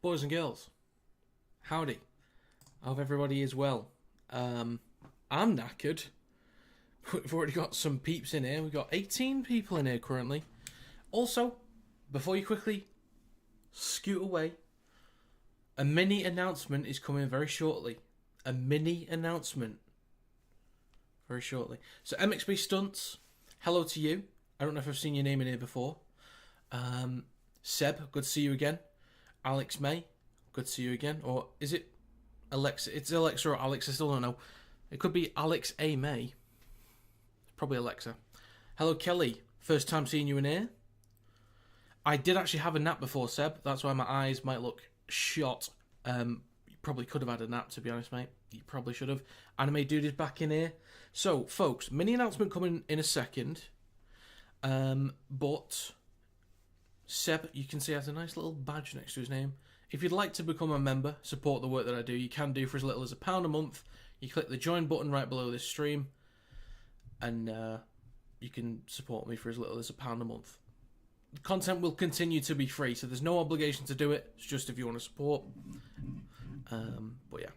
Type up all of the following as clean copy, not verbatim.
Boys and girls, howdy. I hope everybody is well. I'm knackered. We've already got some peeps in here. We've got 18 people in here currently. Also, before you quickly scoot away, a mini announcement is coming very shortly. A mini announcement. Very shortly. So, MXB Stunts, hello to you. I don't know if I've seen your name in here before. Seb, good to see you again. Alex May, good to see you again. Or is it Alexa? It's Alexa or Alex, I still don't know. It could be Alex A. May. It's probably Alexa. Hello, Kelly. First time seeing you in here. I did actually have a nap before, Seb. That's why my eyes might look shot. You probably could have had a nap, to be honest, mate. You probably should have. Anime Dude is back in here. So, folks, mini announcement coming in a second. But Seb, you can see, has a nice little badge next to his name. If you'd like to become a member, support the work that I do, you can do for as little as £1 a month. You click the join button right below this stream, and you can support me for as little as £1 a month. The content will continue to be free, so there's no obligation to do it. It's just if you want to support. But yeah.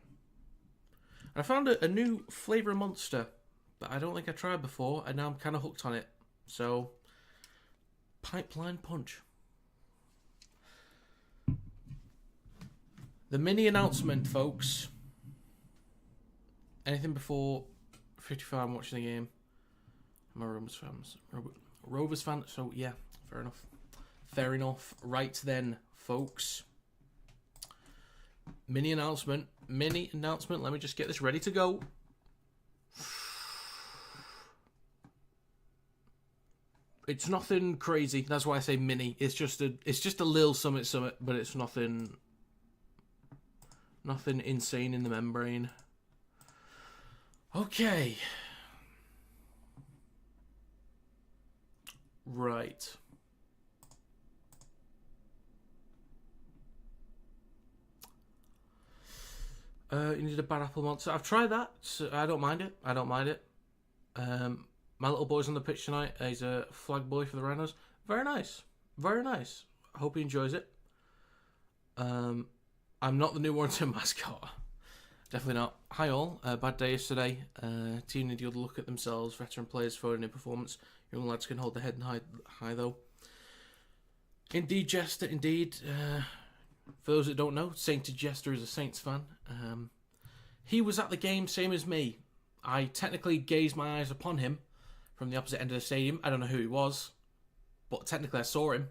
I found a new flavour of Monster that I don't think I tried before, and now I'm kind of hooked on it. So, Pipeline Punch. The mini announcement, folks. Anything before 55 I'm watching the game. I'm a Rovers fan, so yeah, fair enough. Fair enough. Right then, folks. Mini announcement. Mini announcement. Let me just get this ready to go. It's nothing crazy. That's why I say mini. It's just a little summit, but it's nothing insane in the membrane. Okay. Right. You need a bad apple monster. I've tried that. So I don't mind it. My little boy's on the pitch tonight. He's a flag boy for the Rhinos. Very nice. Very nice. I hope he enjoys it. I'm not the new Warrington mascot. Definitely not. Hi all. Bad day yesterday. Team need to look at themselves. Veteran players phoning in performance. Young lads can hold their head high though. Indeed, Jester. Indeed. For those that don't know, Sainted Jester is a Saints fan. He was at the game, same as me. I technically gazed my eyes upon him from the opposite end of the stadium. I don't know who he was, but technically I saw him.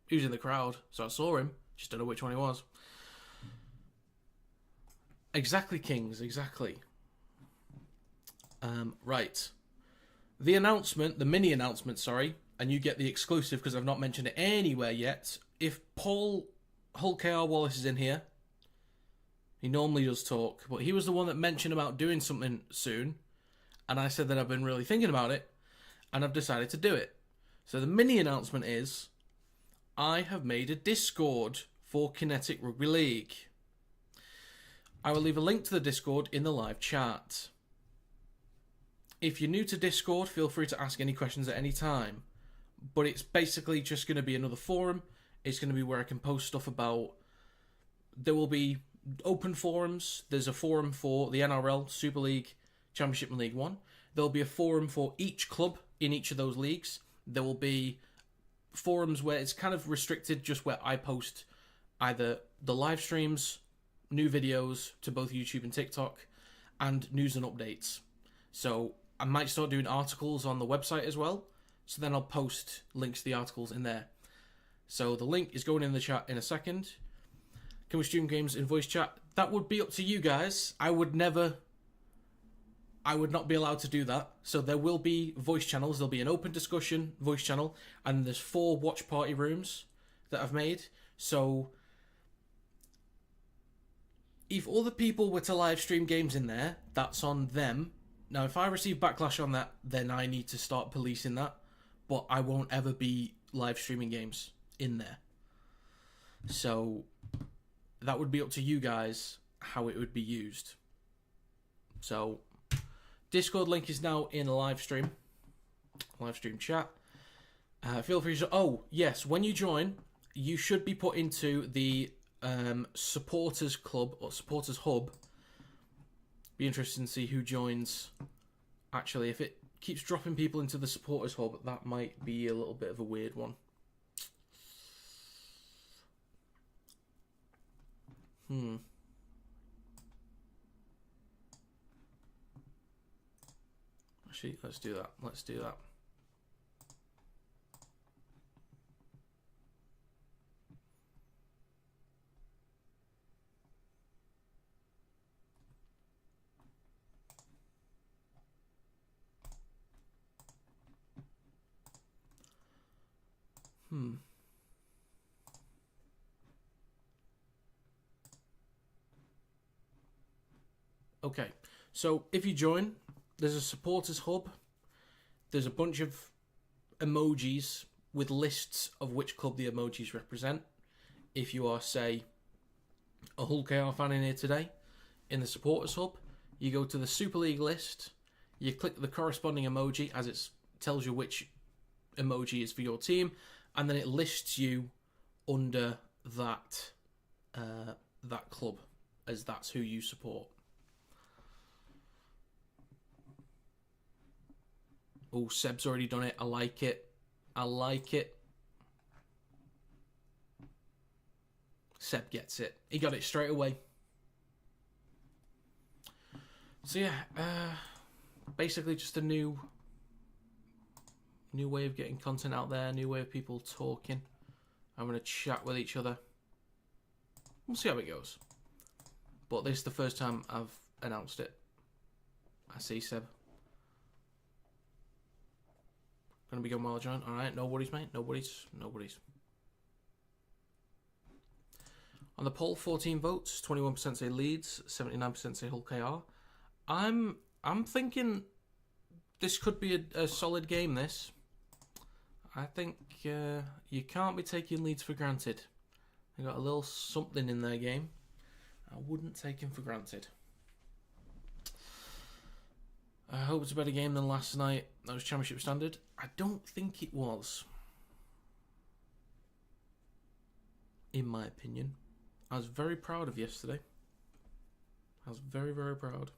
He was in the crowd, so I saw him. Just don't know which one he was. Exactly, Kings, exactly. Right. The announcement, the mini announcement, sorry, and you get the exclusive because I've not mentioned it anywhere yet. If Paul Hulk KR Wallace is in here, he normally does talk, but he was the one that mentioned about doing something soon, and I said that I've been really thinking about it, and I've decided to do it. So the mini announcement is, I have made a Discord for Kinetic Rugby League. I will leave a link to the Discord in the live chat. If you're new to Discord, feel free to ask any questions at any time. But it's basically just going to be another forum. It's going to be where I can post stuff about... There will be open forums. There's a forum for the NRL, Super League, Championship and League One. There'll be a forum for each club in each of those leagues. There will be forums where it's kind of restricted, just where I post either the live streams, new videos to both YouTube and TikTok, and news and updates. So I might start doing articles on the website as well. So then I'll post links to the articles in there. So the link is going in the chat in a second. Can we stream games in voice chat? That would be up to you guys. I would not be allowed to do that. So there will be voice channels. There'll be an open discussion voice channel. And there's 4 watch party rooms that I've made. So if other people were to live stream games in there, that's on them. Now, if I receive backlash on that, then I need to start policing that. But I won't ever be live streaming games in there. So that would be up to you guys how it would be used. So Discord link is now in a live stream chat. Feel free to... Oh, yes, when you join, you should be put into the supporters club or supporters hub. Be interesting to see who joins. Actually, if it keeps dropping people into the supporters hub, that might be a little bit of a weird one. Actually, let's do that. Let's do that. Okay, so if you join, there's a supporters hub. There's a bunch of emojis with lists of which club the emojis represent. If you are, say, a Hull KR fan in here today, in the supporters hub, you go to the Super League list, you click the corresponding emoji as it tells you which emoji is for your team, and then it lists you under that that club as that's who you support. Oh, Seb's already done it. I like it. I like it. Seb gets it. He got it straight away. So yeah, basically just a new way of getting content out there, new way of people talking. I'm going to chat with each other. We'll see how it goes. But this is the first time I've announced it. I see Seb. Gonna be going well, John. Alright, no worries, mate. No worries. No worries. On the poll, 14 votes, 21% say Leeds, 79% say Hull KR. I'm thinking this could be a solid game, this. I think you can't be taking Leeds for granted. They got a little something in their game. I wouldn't take him for granted. I hope it's a better game than last night. That was Championship standard. I don't think it was. In my opinion. I was very proud of yesterday. I was very, very proud.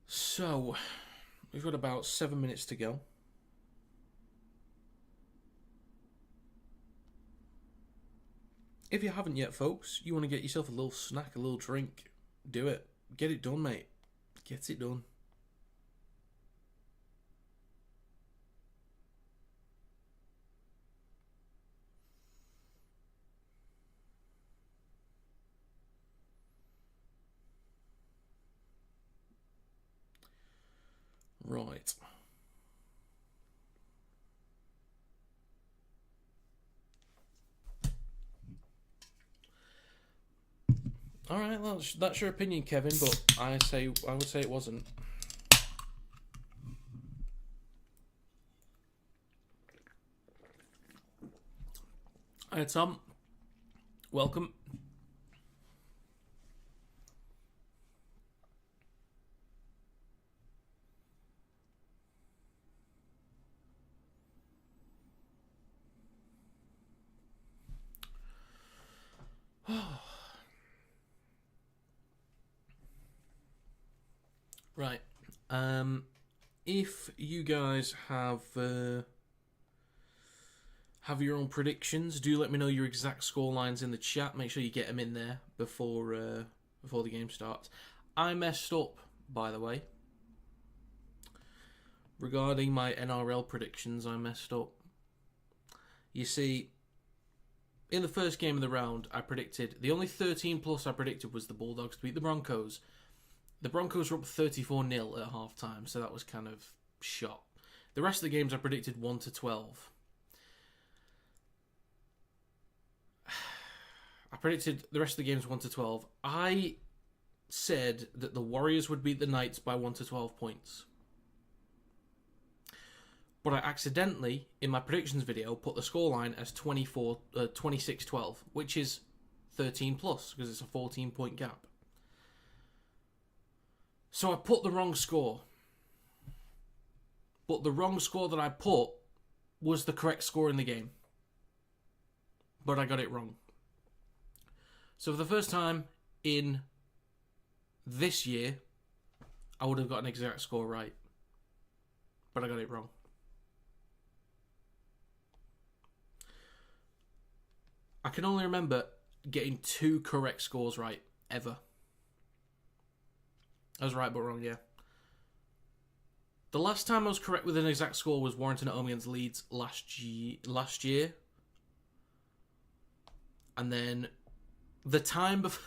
So, we've got about 7 minutes to go. If you haven't yet, folks, you want to get yourself a little snack, a little drink, do it. Get it done, mate. Get it done. Right. All right, well, that's your opinion, Kevin, but I would say it wasn't. Hi, Tom. Welcome. Right. If you guys have your own predictions, do let me know your exact score lines in the chat. Make sure you get them in there before the game starts. I messed up, by the way. Regarding my NRL predictions, I messed up. You see, in the first game of the round, I predicted... The only 13 plus I predicted was the Bulldogs to beat the Broncos. The Broncos were up 34-0 at half-time, so that was kind of shot. The rest of the games I predicted 1-12. I predicted the rest of the games 1-12. I said that the Warriors would beat the Knights by 1-12 points. But I accidentally, in my predictions video, put the scoreline as 26-12, which is 13 plus, because it's a 14-point gap. So I put the wrong score. But the wrong score that I put was the correct score in the game. But I got it wrong. So for the first time in this year, I would have got an exact score right. But I got it wrong. I can only remember getting 2 correct scores right, ever. I was right but wrong, yeah. The last time I was correct with an exact score was Warrington at home against Leeds last year. And then the time before...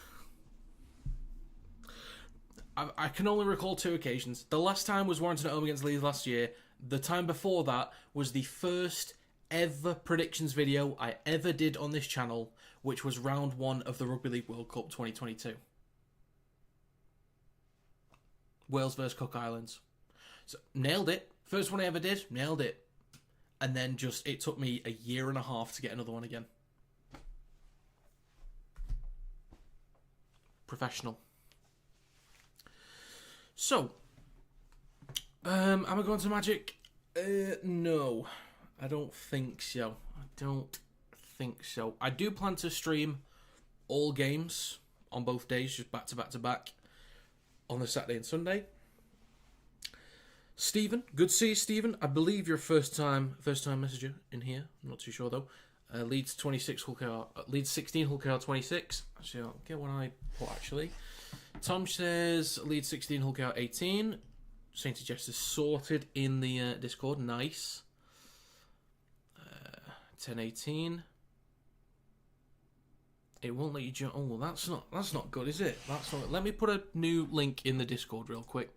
I can only recall 2 occasions. The last time was Warrington at home against Leeds last year. The time before that was the first ever predictions video I ever did on this channel, which was round 1 of the Rugby League World Cup 2022. Wales versus Cook Islands. So, nailed it. First one I ever did, nailed it. And then just, it took me a year and a half to get another one again. Professional. So, am I going to Magic? No. I don't think so. I do plan to stream all games on both days, just back to back to back, on the Saturday and Sunday. Stephen, good to see you, Stephen. I believe you're a first time messenger in here. I'm not too sure though. Leeds 26 Hull KR, Leeds 16 Hull KR 26. Actually, I'll get what I put actually. Tom says Leeds 16 Hull KR 18. Saint Jester sorted in the Discord. Nice. 10-18. It won't let you jump. Oh, well, that's not good, is it? That's not. Let me put a new link in the Discord real quick.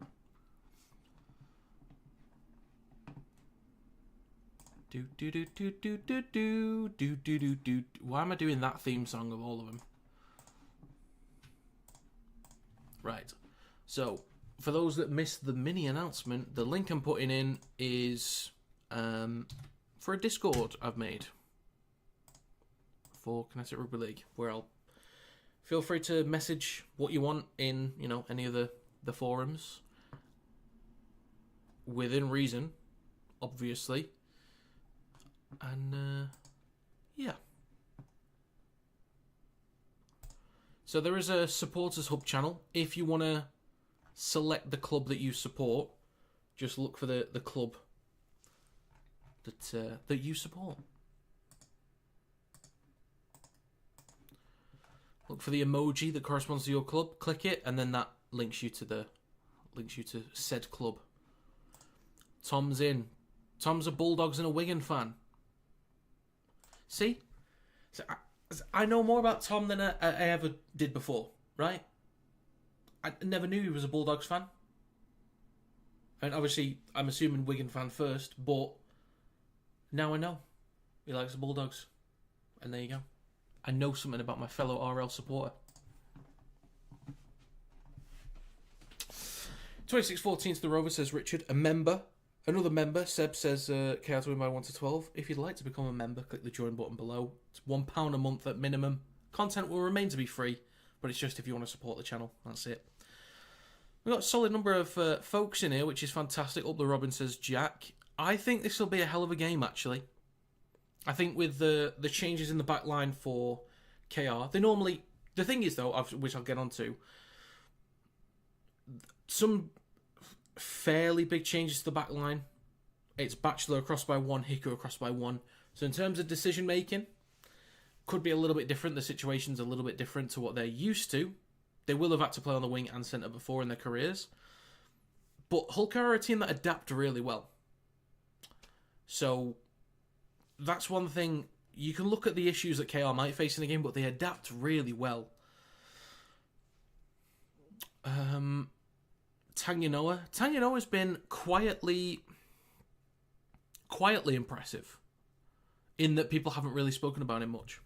Why am I doing that theme song of all of them? Right. So, for those that missed the mini announcement, the link I'm putting in is for a Discord I've made for Kinetic Rugby League, where I'll feel free to message what you want in, any of the forums. Within reason, obviously. And, yeah. So there is a supporters hub channel. If you want to select the club that you support, just look for the club that you support. Look for the emoji that corresponds to your club. Click it, and then that links you to said club. Tom's in. Tom's a Bulldogs and a Wigan fan. See? So I know more about Tom than I ever did before, right? I never knew he was a Bulldogs fan. And obviously, I'm assuming Wigan fan first, but now I know. He likes the Bulldogs. And there you go. I know something about my fellow RL supporter. 2614 to the Rovers, says Richard. A member. Another member, Seb, says KR to win by 1 to 12. If you'd like to become a member, click the join button below. It's £1 a month at minimum. Content will remain to be free, but it's just if you want to support the channel. That's it. We've got a solid number of folks in here, which is fantastic. Up the Robin, says Jack. I think this will be a hell of a game, actually. I think with the changes in the back line for KR, they normally... The thing is, though, which I'll get onto, some fairly big changes to the back line. It's Batchelor across by 1, Hicker across by 1. So in terms of decision making, could be a little bit different. The situation's a little bit different to what they're used to. They will have had to play on the wing and centre before in their careers. But Hull KR are a team that adapt really well. So that's one thing. You can look at the issues that KR might face in the game, but they adapt really well. Tanyanoa's been quietly impressive in that people haven't really spoken about him much.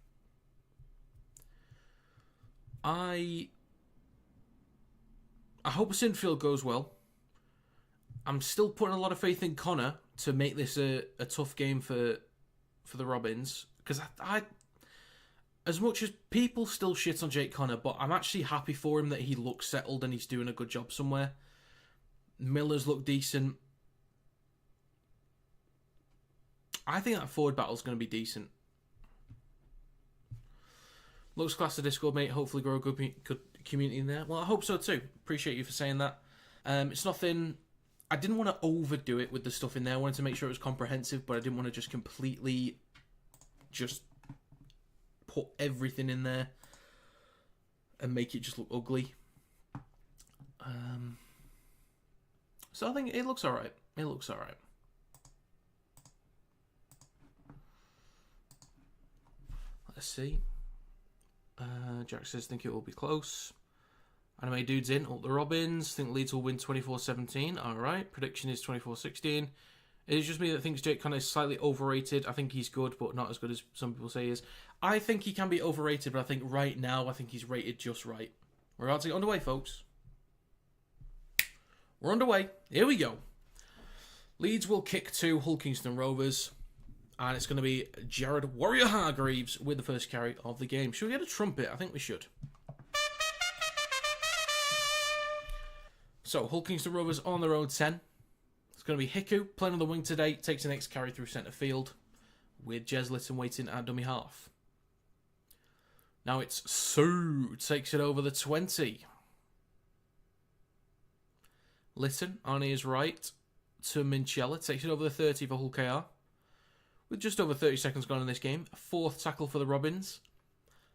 I hope Sinfield goes well. I'm still putting a lot of faith in Connor to make this a tough game for the Robins, because I as much as people still shit on Jake Connor, but I'm actually happy for him that he looks settled and he's doing a good job somewhere. Miller's looked decent. I think that forward battle is going to be decent. Looks class to Discord, mate. Hopefully grow a good community in there. Well, I hope so too. Appreciate you for saying that. It's nothing... I didn't want to overdo it with the stuff in there. I wanted to make sure it was comprehensive, but I didn't want to just completely just put everything in there and make it just look ugly. So I think it looks alright. It looks alright. Let's see. Jack says, think it will be close. Anime Dude's in. Up the Robins. Think Leeds will win 24-17. Alright. Prediction is 24-16. It's just me that thinks Jake Connor is slightly overrated. I think he's good, but not as good as some people say he is. I think he can be overrated, but I think right now, I think he's rated just right. We're about to get underway, folks. We're underway. Here we go. Leeds will kick to Hull Kingston Rovers. And it's going to be Jared Warrior Hargreaves with the first carry of the game. Should we get a trumpet? I think we should. So, Hull Kingston Rovers on their own 10. It's going to be Hiku playing on the wing today. Takes the next carry through centre field. With Jez Litton waiting at dummy half. Now it's Sue. Takes it over the 20. Litton on his right to Minchella. Takes it over the 30 for Hull KR. With just over 30 seconds gone in this game. Fourth tackle for the Robins.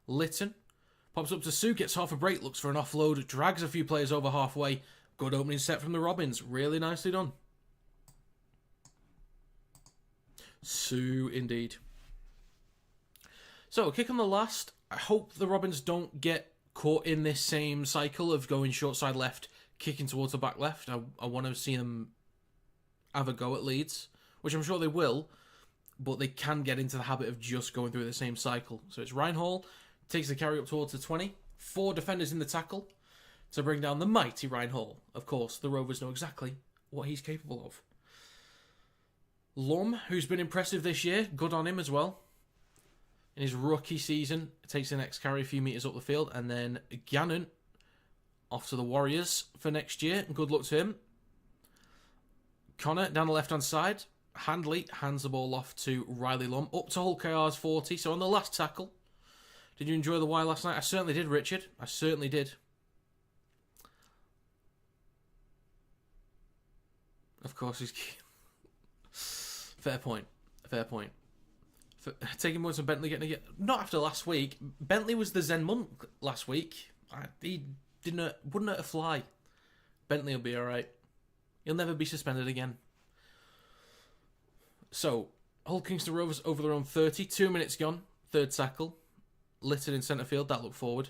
Litton pops up to Sue, gets half a break, looks for an offload, drags a few players over halfway. Good opening set from the Robins. Really nicely done. Sue, indeed. So, kick on the last. I hope the Robins don't get caught in this same cycle of going short side left, kicking towards the back left. I want to see them have a go at Leeds, which I'm sure they will. But they can get into the habit of just going through the same cycle. So it's Ryan Hall, takes the carry up towards the 20. 4 defenders in the tackle to bring down the mighty Ryan Hall. Of course, the Rovers know exactly what he's capable of. Lum, who's been impressive this year, good on him as well. In his rookie season, takes the next carry a few metres up the field. And then Gannon off to the Warriors for next year. Good luck to him. Connor down the left-hand side. Handley hands the ball off to Riley Lum. Up to Hull KR's 40. So on the last tackle. Did you enjoy the Y last night? I certainly did, Richard. I certainly did. Of course, he's... Fair point. Fair point. Taking points from Bentley getting a... Not after last week. Bentley was the Zen monk last week. He wouldn't hurt a fly. Bentley will be alright. He'll never be suspended again. So, Hull Kingston Rovers over their own 30. 2 minutes gone. Third tackle. Litton in centre field. That looked forward.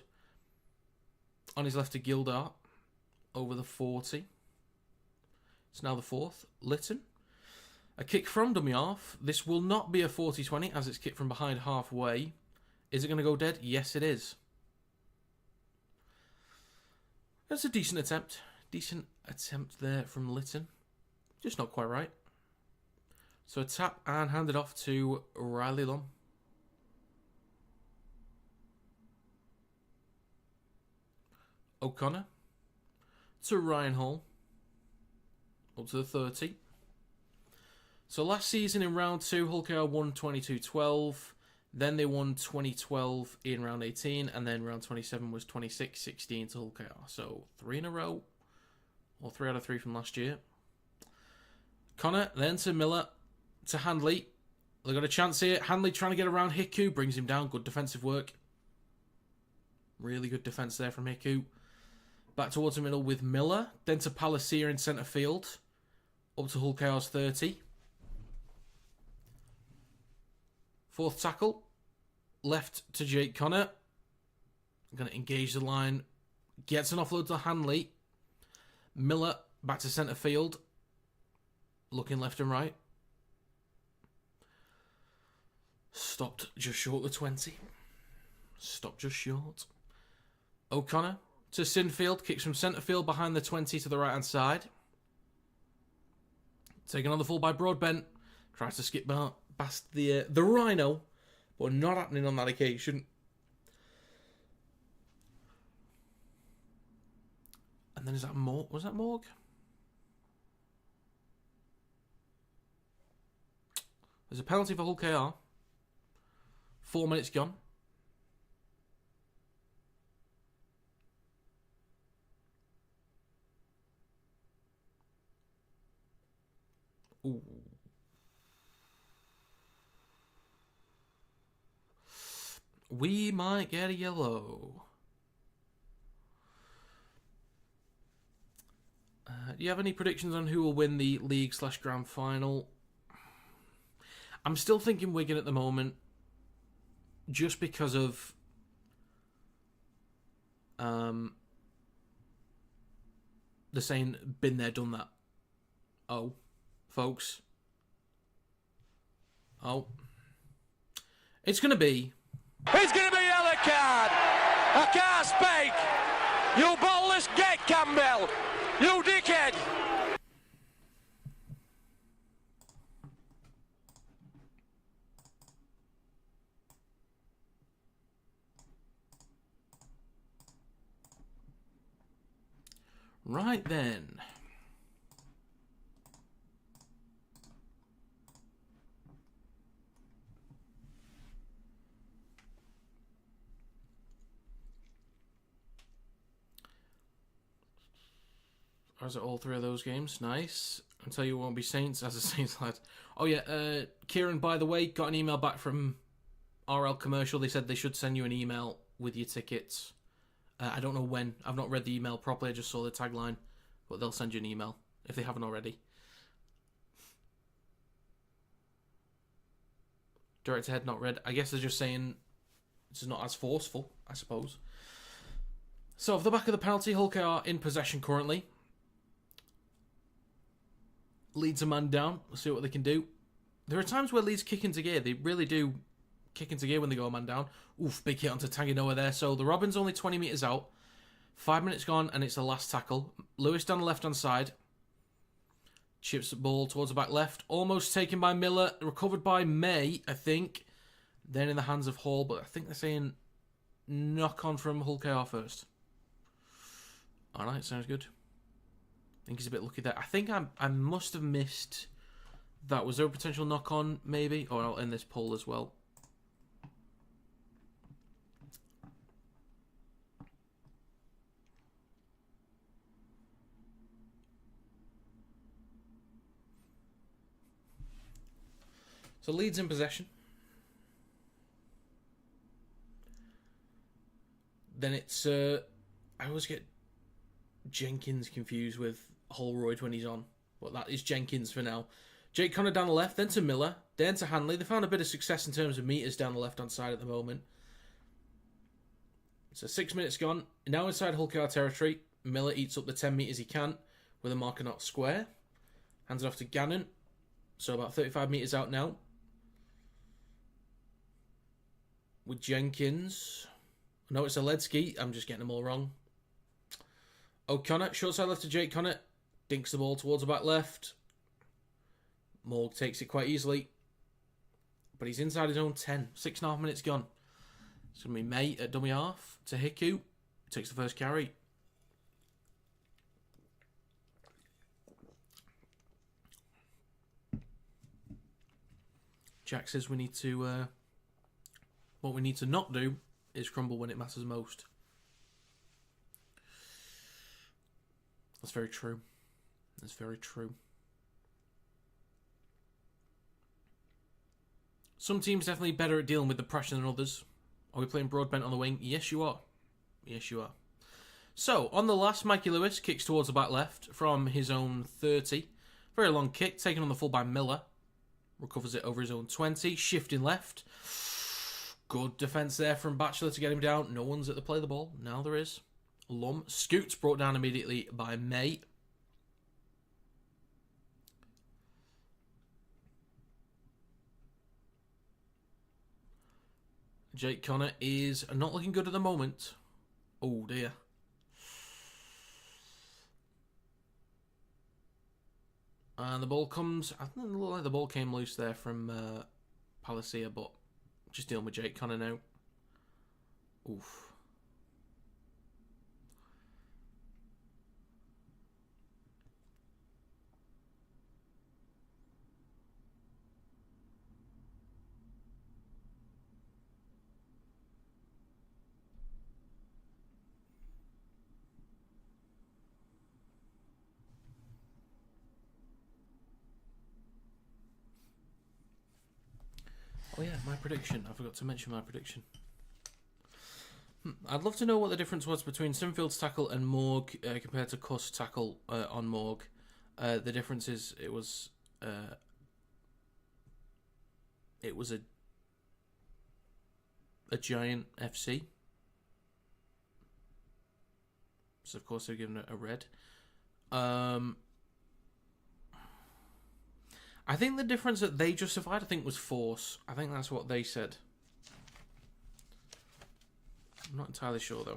On his left to Gildart. Over the 40. It's now the fourth. Litton. A kick from dummy half. This will not be a 40-20 as it's kicked from behind halfway. Is it going to go dead? Yes, it is. That's a decent attempt. Decent attempt there from Litton. Just not quite right. So a tap and hand it off to Riley Lum. O'Connor to Ryan Hall. Up to the 30. So last season in round 2, Hull KR won 22-12. Then they won 20-12 in round 18. And then round 27 was 26-16 to Hull KR. So 3 in a row. Or 3 out of 3 from last year. Connor then to Miller. To Handley. They got a chance here. Handley trying to get around Hiku. Brings him down. Good defensive work. Really good defence there from Hiku. Back towards the middle with Miller. Then to Palacia in centre field. Up to Hull KR's 30. Fourth tackle. Left to Jake Connor. Going to engage the line. Gets an offload to Handley. Miller back to centre field. Looking left and right. Stopped just short of the 20. Stopped just short. O'Connor to Sinfield. Kicks from centre field behind the 20 to the right hand side. Taken on the full by Broadbent. Tries to skip past the Rhino. But not happening on that occasion. And then is that Morg? Was that Morg? There's a penalty for Hull KR. 4 minutes gone. Ooh. We might get a yellow. Do you have any predictions on who will win the league/grand final? I'm still thinking Wigan at the moment, just because of the saying, been there, done that. Oh, folks. Oh. It's going to be... It's going to be yellow card. I can't speak. You ballless git, Campbell. You dickhead. Right then. Is it all three of those games? Nice. I'll tell you, it won't be Saints as a Saints lad. Oh yeah, Kieran, by the way, got an email back from RL Commercial. They said they should send you an email with your tickets. I don't know when. I've not read the email properly. I just saw the tagline. But they'll send you an email if they haven't already. Director head not read. I guess they're just saying it's not as forceful, I suppose. So, off the back of the penalty, Hull KR in possession currently. Leeds a man down. We'll see what they can do. There are times where Leeds kick into gear. They really do kick into gear when they go a man down. Oof, big hit onto Tanginoa there. So the Robin's only 20 metres out. 5 minutes gone, and it's the last tackle. Lewis down the left-hand side. Chips the ball towards the back left. Almost taken by Miller. Recovered by May, I think. Then in the hands of Hall, but I think they're saying knock on from Hull KR first. Alright, sounds good. I think he's a bit lucky there. I think I must have missed that. Was there a potential knock on, maybe? Or I'll end this poll as well. So Leeds in possession. Then it's... I always get Jenkins confused with Holroyd when he's on. But that is Jenkins for now. Jake Connor down the left, then to Miller, then to Hanley. They found a bit of success in terms of metres down the left-hand side at the moment. So 6 minutes gone. Now inside Hull KR territory. Miller eats up the 10 metres he can with a marker not square. Hands it off to Gannon. So about 35 metres out now. With Jenkins. No, it's Aledski. I'm just getting them all wrong. O'Connor, short side left to Jake Connor. Dinks the ball towards the back left. Morg takes it quite easily. But he's inside his own 10. 6.5 minutes gone. It's going to be May at dummy half to Hiku. Takes the first carry. Jack says we need to... what we need to not do is crumble when it matters most. That's very true. That's very true. Some teams definitely better at dealing with the pressure than others. Are we playing Broadbent on the wing? Yes, you are. Yes, you are. So, on the last, Mikey Lewis kicks towards the back left from his own 30. Very long kick, taken on the full by Miller. Recovers it over his own 20. Shifting left. Good defence there from Batchelor to get him down. No one's at the play of the ball. Now there is. Lum. Scoots brought down immediately by May. Jake Connor is not looking good at the moment. Oh dear. And the ball comes... I think it looked like the ball came loose there from Palacia, but just dealing with Jake Connor now. Oof. my prediction. I forgot to mention my prediction. I'd love to know what the difference was between Sinfield's tackle and Morg compared to Cuss' tackle on Morg. The difference is it was a giant FC. So of course they're given it a red. I think the difference that they justified, I think, was force. I think that's what they said. I'm not entirely sure, though.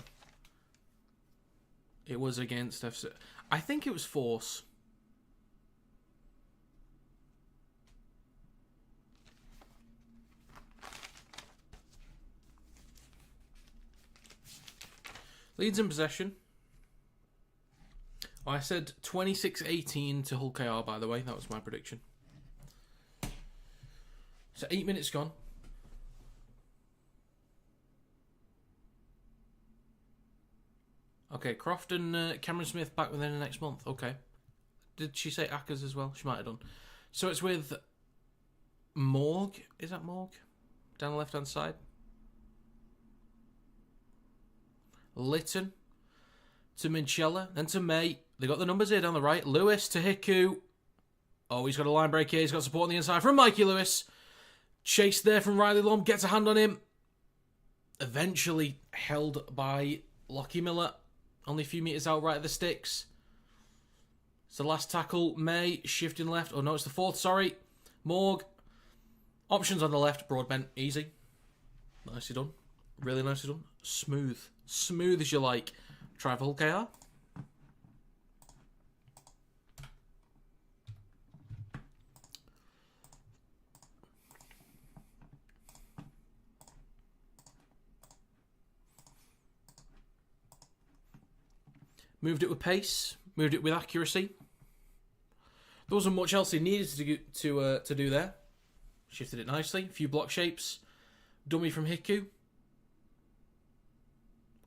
It was against FC. I think it was force. Leeds in possession. Oh, I said 26-18 to Hull KR, by the way. That was my prediction. So 8 minutes gone. Okay, Croft and Cameron Smith back within the next month. Okay. Did she say Ackers as well? She might have done. So it's with Morg. Is that Morg? Down the left-hand side. Litton to Minchella. Then to May. They got the numbers here down the right. Lewis to Hiku. Oh, he's got a line break here. He's got support on the inside from Mikey Lewis. Chased there from Riley Lum. Gets a hand on him. Eventually held by Lockie Miller. Only a few metres out right at the sticks. It's the last tackle. May shifting left. Oh no, it's the fourth, sorry. Morg. Options on the left. Broadbent. Easy. Nicely done. Really nicely done. Smooth. Smooth as you like. Try for Hull KR. Moved it with pace. Moved it with accuracy. There wasn't much else he needed to do there. Shifted it nicely. A few block shapes. Dummy from Hiku.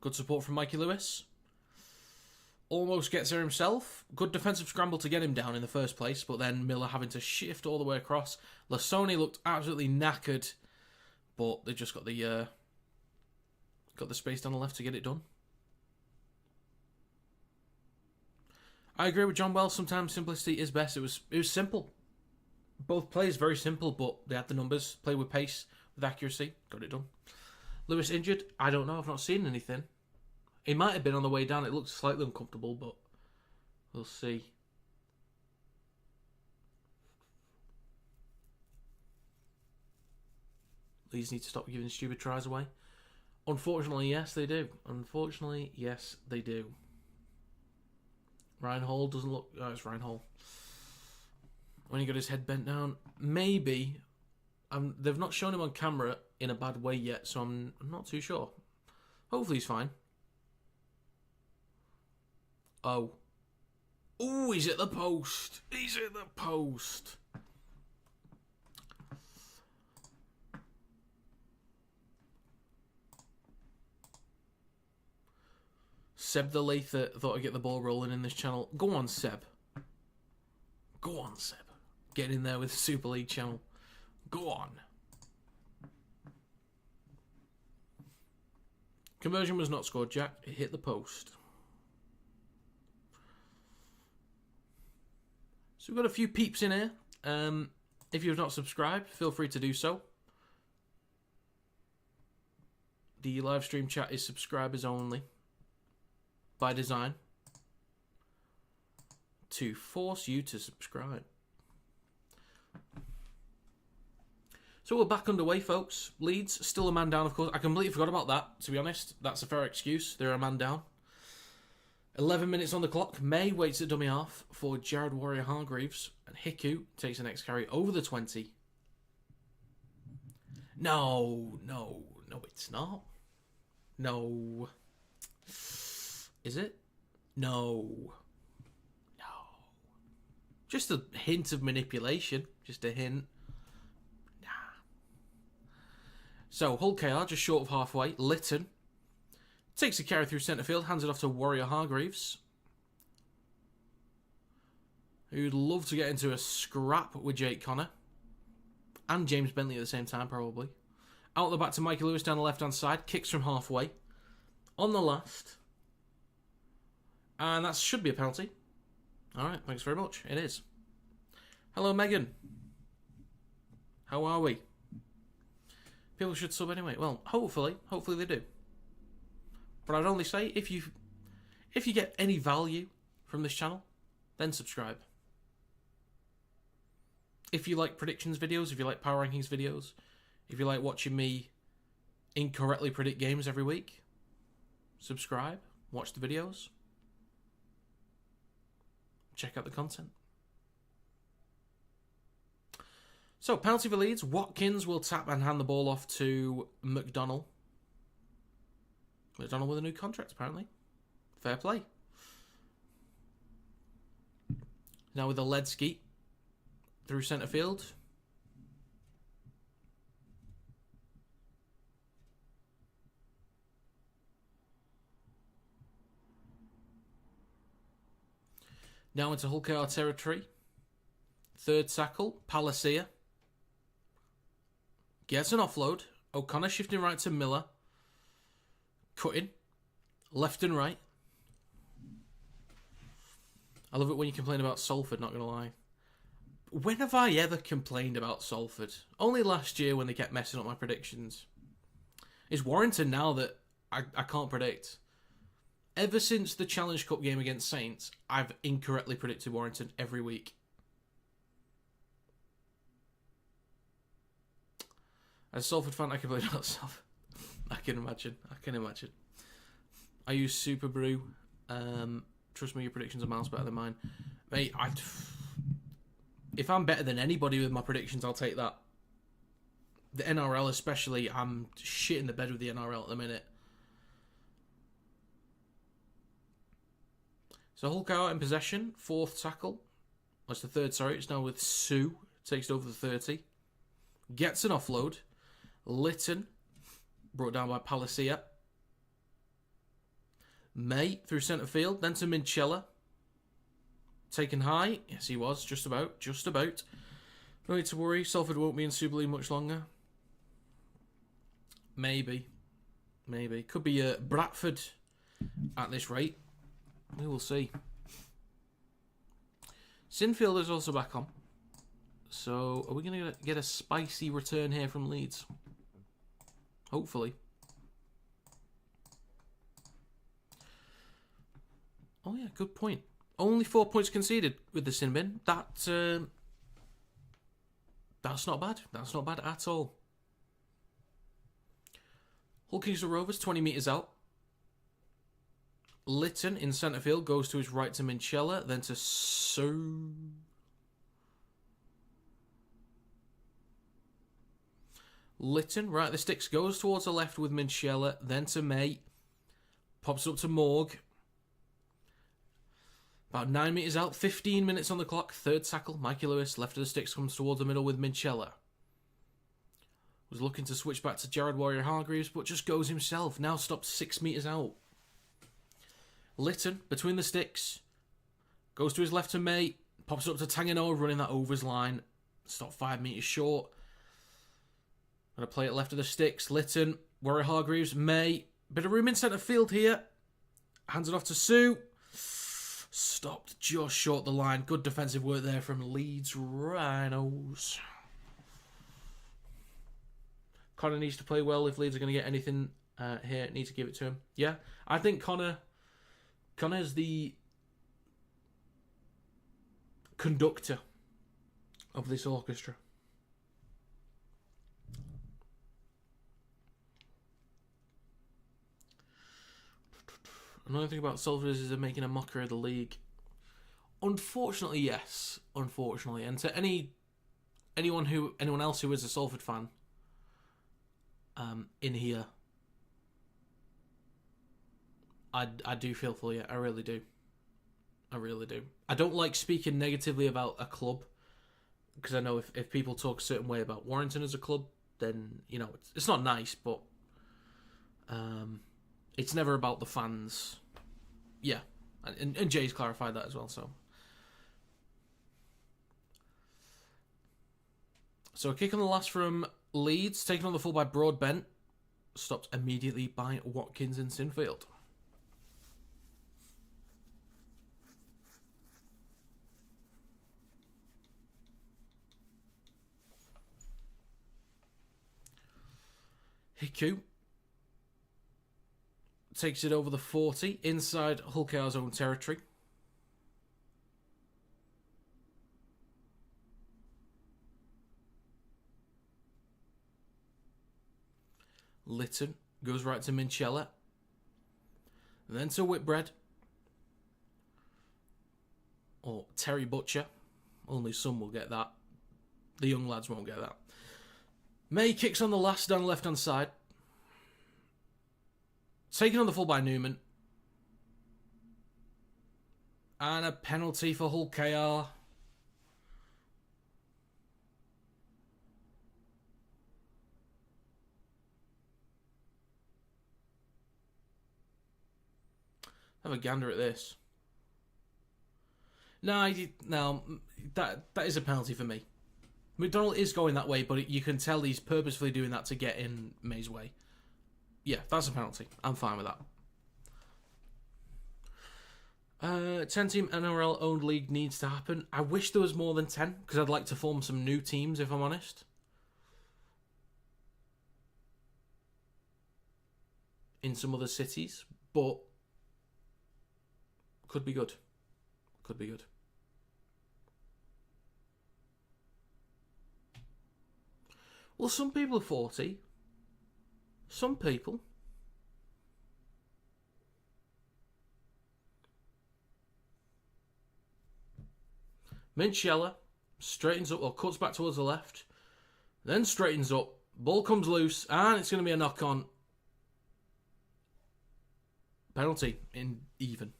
Good support from Mikey Lewis. Almost gets there himself. Good defensive scramble to get him down in the first place, but then Miller having to shift all the way across. Lasoni looked absolutely knackered, but they just got the space down the left to get it done. I agree with John Wells. Sometimes simplicity is best. It was simple. Both plays very simple, but they had the numbers. Play with pace, with accuracy. Got it done. Lewis injured? I don't know. I've not seen anything. He might have been on the way down. It looked slightly uncomfortable, but we'll see. Leeds need to stop giving stupid tries away. Unfortunately, yes, they do. Unfortunately, yes, they do. Ryan Hall doesn't look... Oh, it's Ryan Hall. When he got his head bent down. Maybe. They've not shown him on camera in a bad way yet, so I'm not too sure. Hopefully he's fine. Oh. Oh, he's at the post. He's at the post. Seb the Lather thought I'd get the ball rolling in this channel. Go on, Seb. Go on, Seb. Get in there with the Super League channel. Go on. Conversion was not scored, Jack. It hit the post. So we've got a few peeps in here. If you've not subscribed, feel free to do so. The live stream chat is subscribers only. By design. To force you to subscribe. So we're back underway, folks. Leeds, still a man down, of course. I completely forgot about that, to be honest. That's a fair excuse. They're a man down. 11 minutes on the clock. May waits at dummy half for Jared Warrior-Hargreaves. And Hiku takes the next carry over the 20. No, it's not. No. Is it? No. Just a hint of manipulation. Just a hint. Nah. So, Hull KR just short of halfway. Litton takes a carry through centre field. Hands it off to Warrior-Hargreaves, who'd love to get into a scrap with Jake Connor. And James Bentley at the same time, probably. Out the back to Mikey Lewis down the left-hand side. Kicks from halfway. On the last. And that should be a penalty. Alright, thanks very much. It is. Hello, Megan. How are we? People should sub anyway. Well, hopefully they do. But I'd only say, if you get any value from this channel, then subscribe. If you like predictions videos, if you like power rankings videos, if you like watching me incorrectly predict games every week, subscribe, watch the videos, check out the content. So, penalty for Leeds. Watkins will tap and hand the ball off to McDonnell. McDonnell with a new contract, apparently. Fair play. Now with the Ledsky through centre field. Now into Hull KR territory. Third tackle, Palacia. Gets an offload. O'Connor shifting right to Miller. Cutting. Left and right. I love it when you complain about Salford, not going to lie. When have I ever complained about Salford? Only last year when they kept messing up my predictions. It's Warrington now that I can't predict. Ever since the Challenge Cup game against Saints, I've incorrectly predicted Warrington every week. As a Salford fan, I complain about Salford. I can imagine. I use Super Brew. Trust me, your predictions are miles better than mine. Mate, if I'm better than anybody with my predictions, I'll take that. The NRL especially, I'm shitting the bed with the NRL at the minute. So Hulk out in possession, fourth tackle. That's the third, sorry. It's now with Sue. Takes it over the 30. Gets an offload. Lytton, brought down by Palacia. May through centre field, then to Minchella. Taken high. Yes, he was. Just about. No need to worry. Salford won't be in Super League much longer. Maybe. Could be Bradford at this rate. We will see. Sinfield is also back on. So, are we going to get a spicy return here from Leeds? Hopefully. Oh yeah, good point. Only 4 points conceded with the sin bin. That's not bad. That's not bad at all. Hull Kingston Rovers, 20 metres out. Lytton in centre field goes to his right to Minchella, then to Sue. Lytton, right at the sticks, goes towards the left with Minchella, then to May. Pops up to Morg. About 9 metres out, 15 minutes on the clock. Third tackle, Mikey Lewis, left of the sticks, comes towards the middle with Minchella. Was looking to switch back to Jared Warrior-Hargreaves, but just goes himself. Now stopped 6 metres out. Lytton, between the sticks. Goes to his left to May. Pops up to Tanganoa, running that overs line. Stopped 5 metres short. Going to play it left of the sticks. Lytton, Warrior-Hargreaves, May. Bit of room in centre field here. Hands it off to Sue. Stopped just short the line. Good defensive work there from Leeds Rhinos. Connor needs to play well if Leeds are going to get anything here. Need to give it to him. Yeah, I think Connor's the conductor of this orchestra. Another thing about Salford is they're making a mockery of the league. Unfortunately, yes. Unfortunately. And to anyone else who is a Salford fan in here, I do feel for you. I really do. I don't like speaking negatively about a club, because I know if people talk a certain way about Warrington as a club, then, you know, it's not nice, but it's never about the fans. Yeah. And Jay's clarified that as well, so. So a kick on the last from Leeds, taken on the full by Broadbent. Stopped immediately by Watkins and Sinfield. Hiku takes it over the 40 inside Hull KR's own territory. Lytton goes right to Minchella. Then to Whitbread. Or Terry Butcher. Only some will get that. The young lads won't get that. May kicks on the last down the left-hand side. Taken on the full by Newman. And a penalty for Hull KR. Have a gander at this. No, that is a penalty for me. McDonald is going that way, but you can tell he's purposefully doing that to get in May's way. Yeah, that's a penalty. I'm fine with that. 10-team NRL-owned league needs to happen. I wish there was more than 10, because I'd like to form some new teams, if I'm honest. In some other cities, but could be good. Could be good. Well, some people are 40. Some people. Minchella straightens up or cuts back towards the left. Then straightens up. Ball comes loose. And it's going to be a knock on. Penalty in even.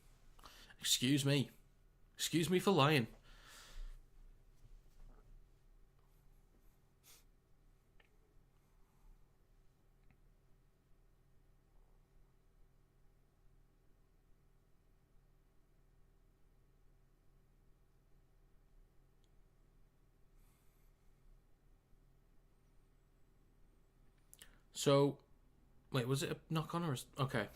Excuse me. Excuse me for lying. So, wait, was it a knock on or a... Okay.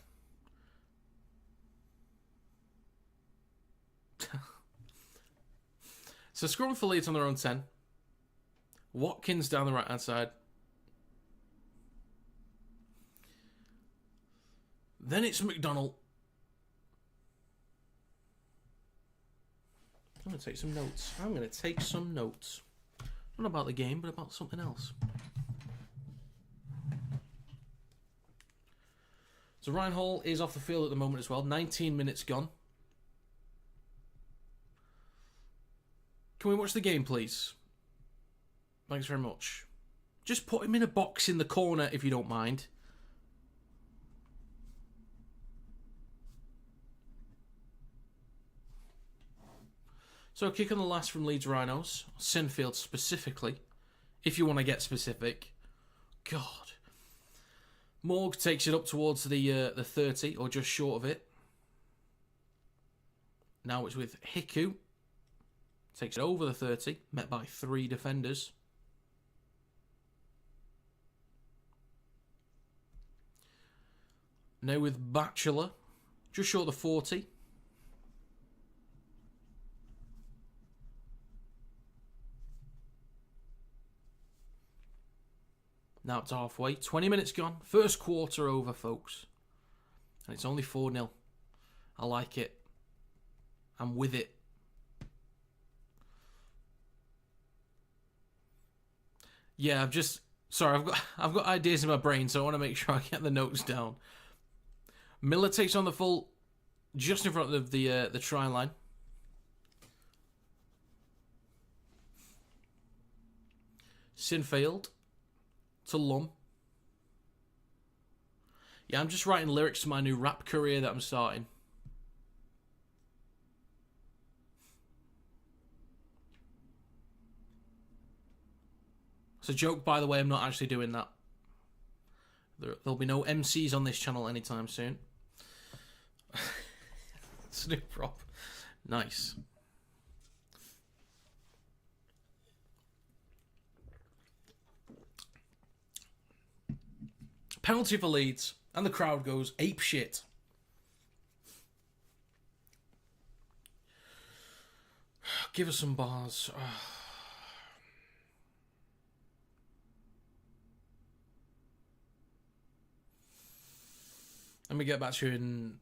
So scrum for Leeds on their own 10. Watkins down the right-hand side. Then it's McDonald. I'm going to take some notes. Not about the game, but about something else. So Ryan Hall is off the field at the moment as well. 19 minutes gone. Can we watch the game, please? Thanks very much. Just put him in a box in the corner, if you don't mind. So, kick on the last from Leeds Rhinos. Sinfield specifically. If you want to get specific. God. Morg takes it up towards the 30, or just short of it. Now it's with Hiku. Takes it over the 30, met by 3 defenders. Now with Batchelor, just short of the 40. Now it's halfway. 20 minutes gone. First quarter over, folks. And it's only 4-0. I like it. I'm with it. Yeah, I've got ideas in my brain, so I want to make sure I get the notes down. Miller takes on the full just in front of the try line. Sinfield to Lum. Yeah, I'm just writing lyrics to my new rap career that I'm starting. It's a joke, by the way. I'm not actually doing that. There'll be no MCs on this channel anytime soon. It's a new prop. Nice. Penalty for Leeds. And the crowd goes ape shit. Give us some bars. Let me get back to you in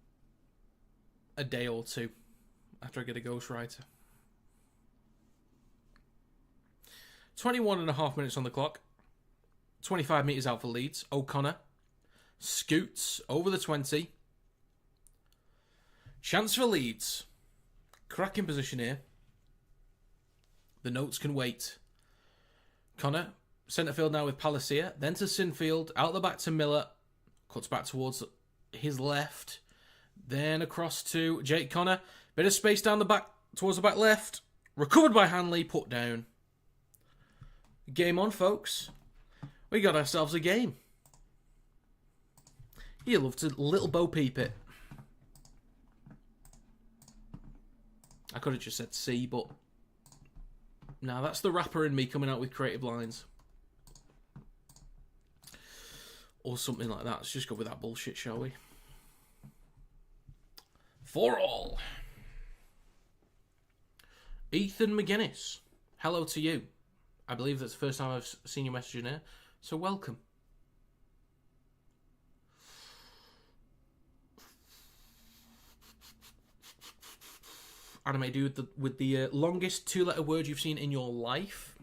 a day or two after I get a ghostwriter. 21.5 minutes on the clock. 25 metres out for Leeds. O'Connor scoots over the 20. Chance for Leeds. Cracking position here. The notes can wait. Connor, centre field now with Palacia. Then to Sinfield. Out the back to Miller. Cuts back towards his left. Then across to Jake Connor. Bit of space down the back towards the back left. Recovered by Hanley. Put down. Game on, folks. We got ourselves a game. You love to little Bo Peep it. I could have just said C, but now that's the rapper in me coming out with creative lines. Or something like that. Let's just go with that bullshit, shall we? 4-all. Ethan McGuinness. Hello to you. I believe that's the first time I've seen your message in here. So welcome. Anime dude with the longest 2-letter word you've seen in your life.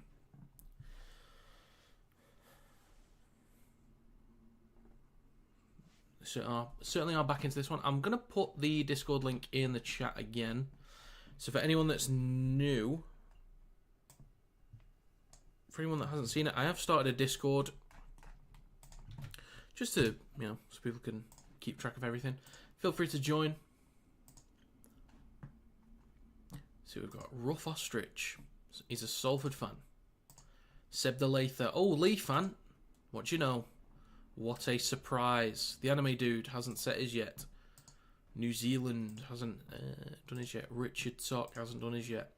So certainly are back into this one. I'm going to put the Discord link in the chat again. So for anyone that's new, for anyone that hasn't seen it, I have started a Discord just to, so people can keep track of everything. Feel free to join. So we've got Rough Ostrich. He's a Salford fan. Seb the Lather. Oh, Lee fan. What do you know? What a surprise. The anime dude hasn't set his yet. New Zealand hasn't done his yet. Richard Sock hasn't done his yet.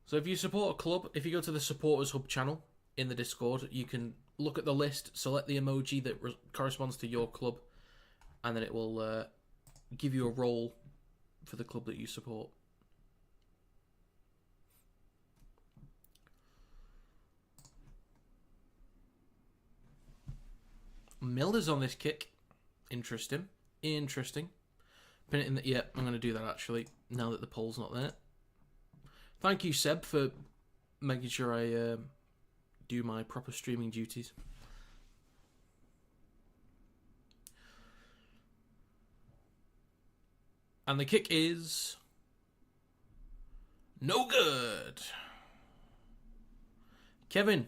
So if you support a club, if you go to the Supporters Hub channel in the Discord, you can look at the list, select the emoji that corresponds to your club, and then it will give you a role for the club that you support. Miller's on this kick. Interesting. Pin it in the... Yeah, I'm going to do that actually, now that the poll's not there. Thank you, Seb, for making sure I do my proper streaming duties. And the kick is... no good. Kevin.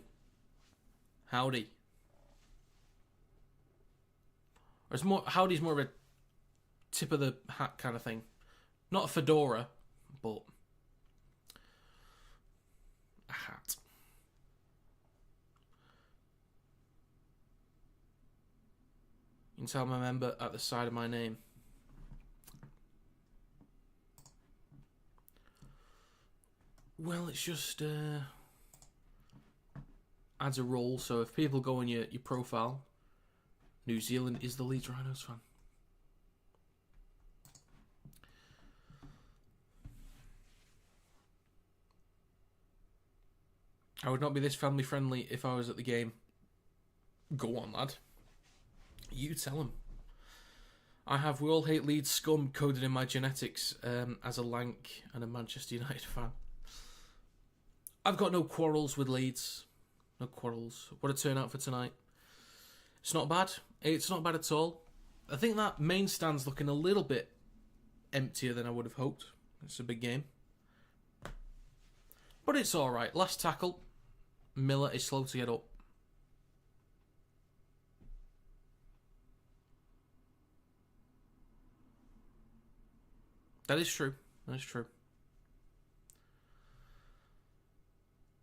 Howdy. Or it's more... howdy's more of a tip of the hat kind of thing. Not a fedora, but... a hat. You can tell my member at the side of my name. Well, it's just adds a role. So if people go on your profile, New Zealand is the Leeds Rhinos fan. I would not be this family friendly if I was at the game. Go on, lad. You tell him. I have We All Hate Leeds scum coded in my genetics as a lank and a Manchester United fan. I've got no quarrels with Leeds. No quarrels. What a turnout for tonight. It's not bad. It's not bad at all. I think that main stand's looking a little bit emptier than I would have hoped. It's a big game. But it's alright. Last tackle. Miller is slow to get up. That is true. That is true.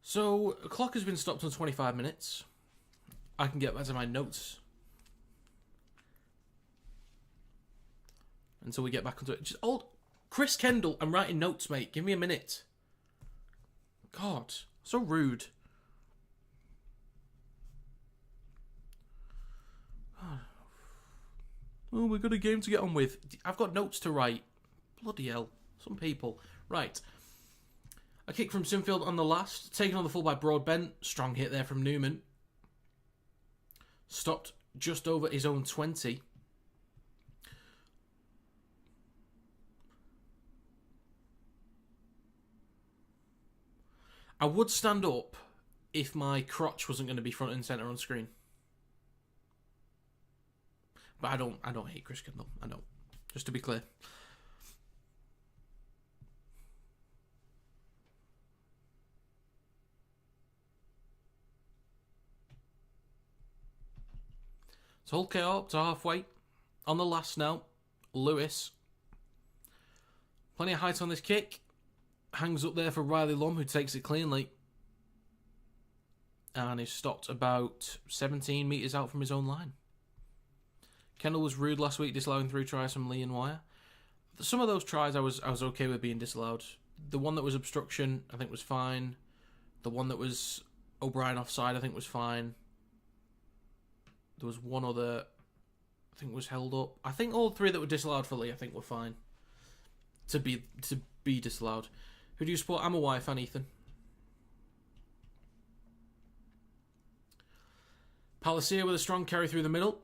So, the clock has been stopped on 25 minutes. I can get back to my notes until we get back onto it. Just old Chris Kendall, I'm writing notes, mate. Give me a minute. God, so rude. Oh, we've got a game to get on with. I've got notes to write. Bloody hell. Some people. Right. A kick from Sinfield on the last. Taken on the full by Broadbent. Strong hit there from Newman. Stopped just over his own 20. I would stand up if my crotch wasn't going to be front and centre on screen. But I don't hate Chris Kendall. I don't. Just to be clear. So Hull KO up to halfway. On the last now, Lewis. Plenty of height on this kick. Hangs up there for Riley Lum, who takes it cleanly. And is stopped about 17 metres out from his own line. Kendall was rude last week, disallowing 3 tries from Lee and Wire. Some of those tries I was okay with being disallowed. The one that was obstruction, I think was fine. The one that was O'Brien offside, I think was fine. There was one other, I think was held up. I think all 3 that were disallowed for Lee, I think were fine. To be disallowed. Who do you support? I'm a Wire fan, Ethan. Palacia with a strong carry through the middle.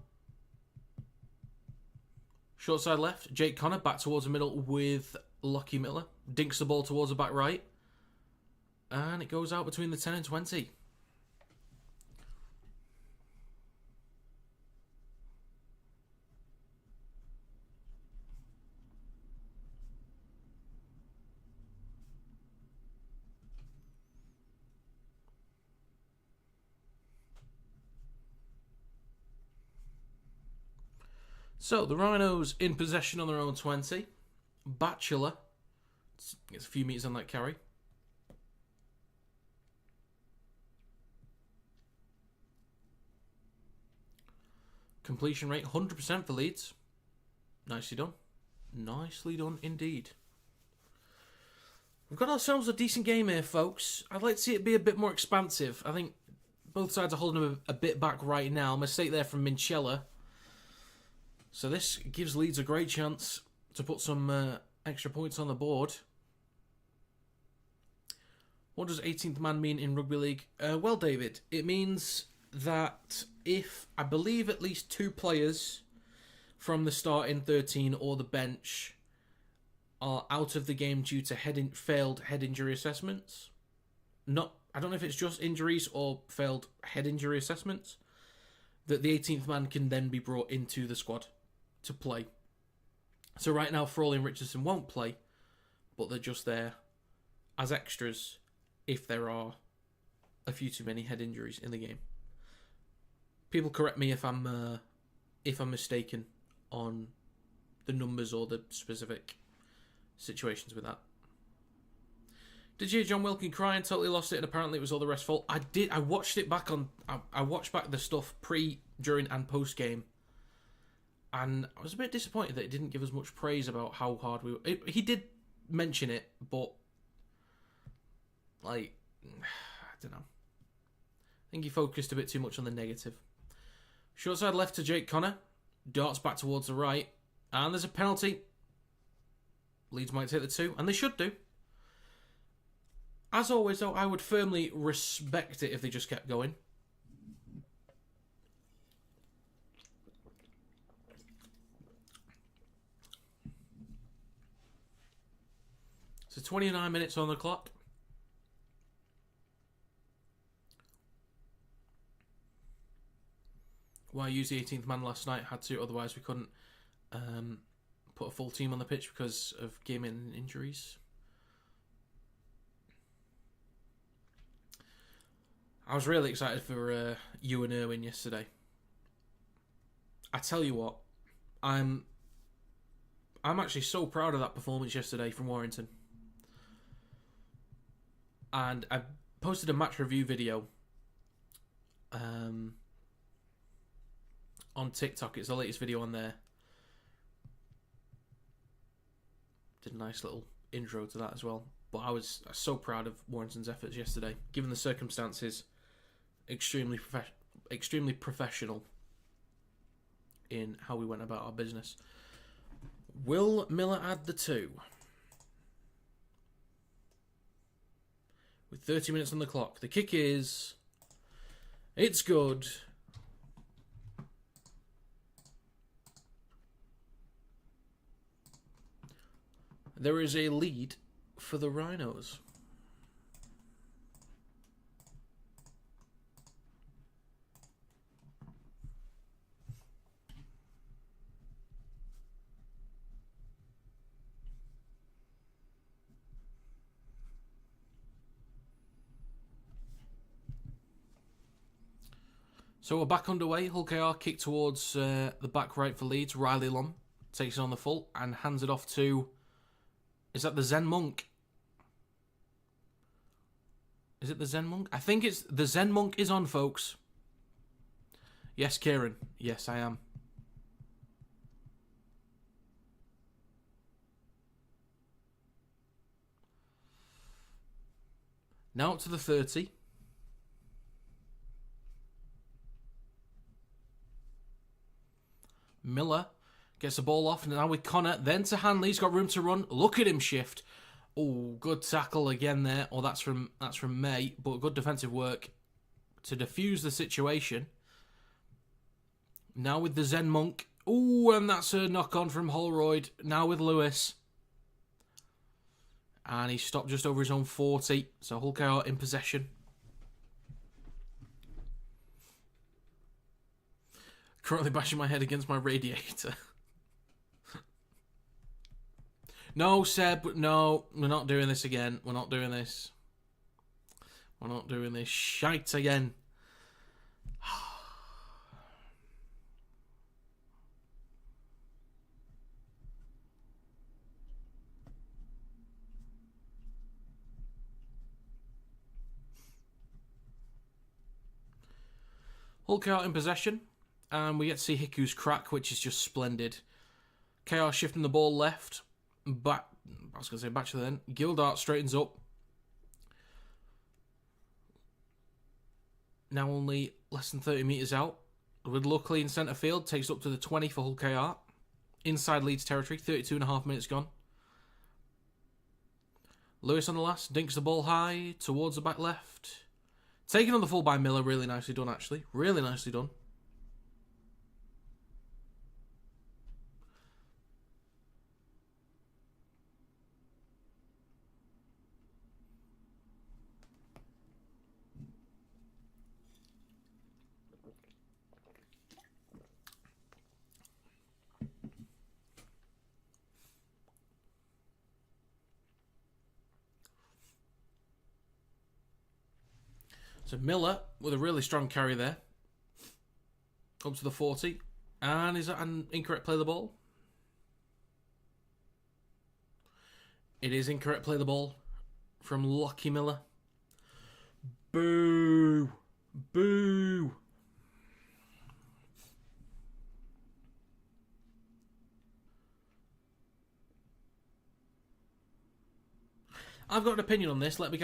Short side left. Jake Connor back towards the middle with Lockie Miller. Dinks the ball towards the back right. And it goes out between the 10 and 20. So, the Rhinos in possession on their own 20. Batchelor gets a few metres on that carry. Completion rate, 100% for Leeds. Nicely done. Nicely done indeed. We've got ourselves a decent game here, folks. I'd like to see it be a bit more expansive. I think both sides are holding them a bit back right now. Mistake there from Minchella. So this gives Leeds a great chance to put some extra points on the board. What does 18th man mean in Rugby League? Well, David, it means that if, I believe, at least 2 players from the starting 13 or the bench are out of the game due to failed head injury assessments. I don't know if it's just injuries or failed head injury assessments, that the 18th man can then be brought into the squad to play. So right now, Frawley and Richardson won't play, but they're just there as extras if there are a few too many head injuries in the game. People correct me if I'm mistaken on the numbers or the specific situations with that. Did you hear John Wilkin crying? Totally lost it, and apparently it was all the rest fault. I did. I watched it back on. I watched back the stuff pre, during, and post game, and I was a bit disappointed that it didn't give us much praise about how hard we were. He did mention it, but I don't know. I think he focused a bit too much on the negative. Short side left to Jake Connor. Darts back towards the right, and there's a penalty. Leeds might take the 2, and they should do. As always, though, I would firmly respect it if they just kept going. So 29 minutes on the clock. Well, I used the 18th man last night, had to, otherwise we couldn't put a full team on the pitch because of game-ending injuries. I was really excited for Ewan Irwin yesterday. I tell you what, I'm actually so proud of that performance yesterday from Warrington. And I posted a match review video on TikTok. It's the latest video on there. Did a nice little intro to that as well. But I was so proud of Warrington's efforts yesterday, given the circumstances. Extremely professional. in how we went about our business. Will Miller add the 2? With 30 minutes on the clock. The kick is... It's good. There is a lead for the Rhinos. So we're back underway. Hull KR kick towards the back right for Leeds. Riley Lum takes it on the full and hands it off to... Is that the Zen Monk? Is it the Zen Monk? I think it's... The Zen Monk is on, folks. Yes, Kieran. Yes, I am. Now up to the 30. Miller gets the ball off, and now with Connor, then to Hanley. He's got room to run. Look at him shift. Oh, good tackle again there. Oh, that's from May, but good defensive work to defuse the situation. Now with the Zen Monk. Oh, and that's a knock-on from Holroyd. Now with Lewis. And he stopped just over his own 40. So Hull KR in possession. Currently bashing my head against my radiator. No, Seb, no. We're not doing this again. We're not doing this. We're not doing this shite again. Hull KR in possession. And we get to see Hiku's crack, which is just splendid. KR shifting the ball left. Back, I was going to say back to then. Gildart straightens up. Now only less than 30 metres out. With luckily in centre field. Takes up to the 20 for Hull KR. Inside Leeds territory. 32.5 minutes gone. Lewis on the last. Dinks the ball high towards the back left. Taken on the full by Miller. Really nicely done, actually. Really nicely done. So Miller with a really strong carry there. Up to the 40. And is that an incorrect play of the ball? It is incorrect play of the ball from Lockie Miller. Boo! Boo! I've got an opinion on this. Let me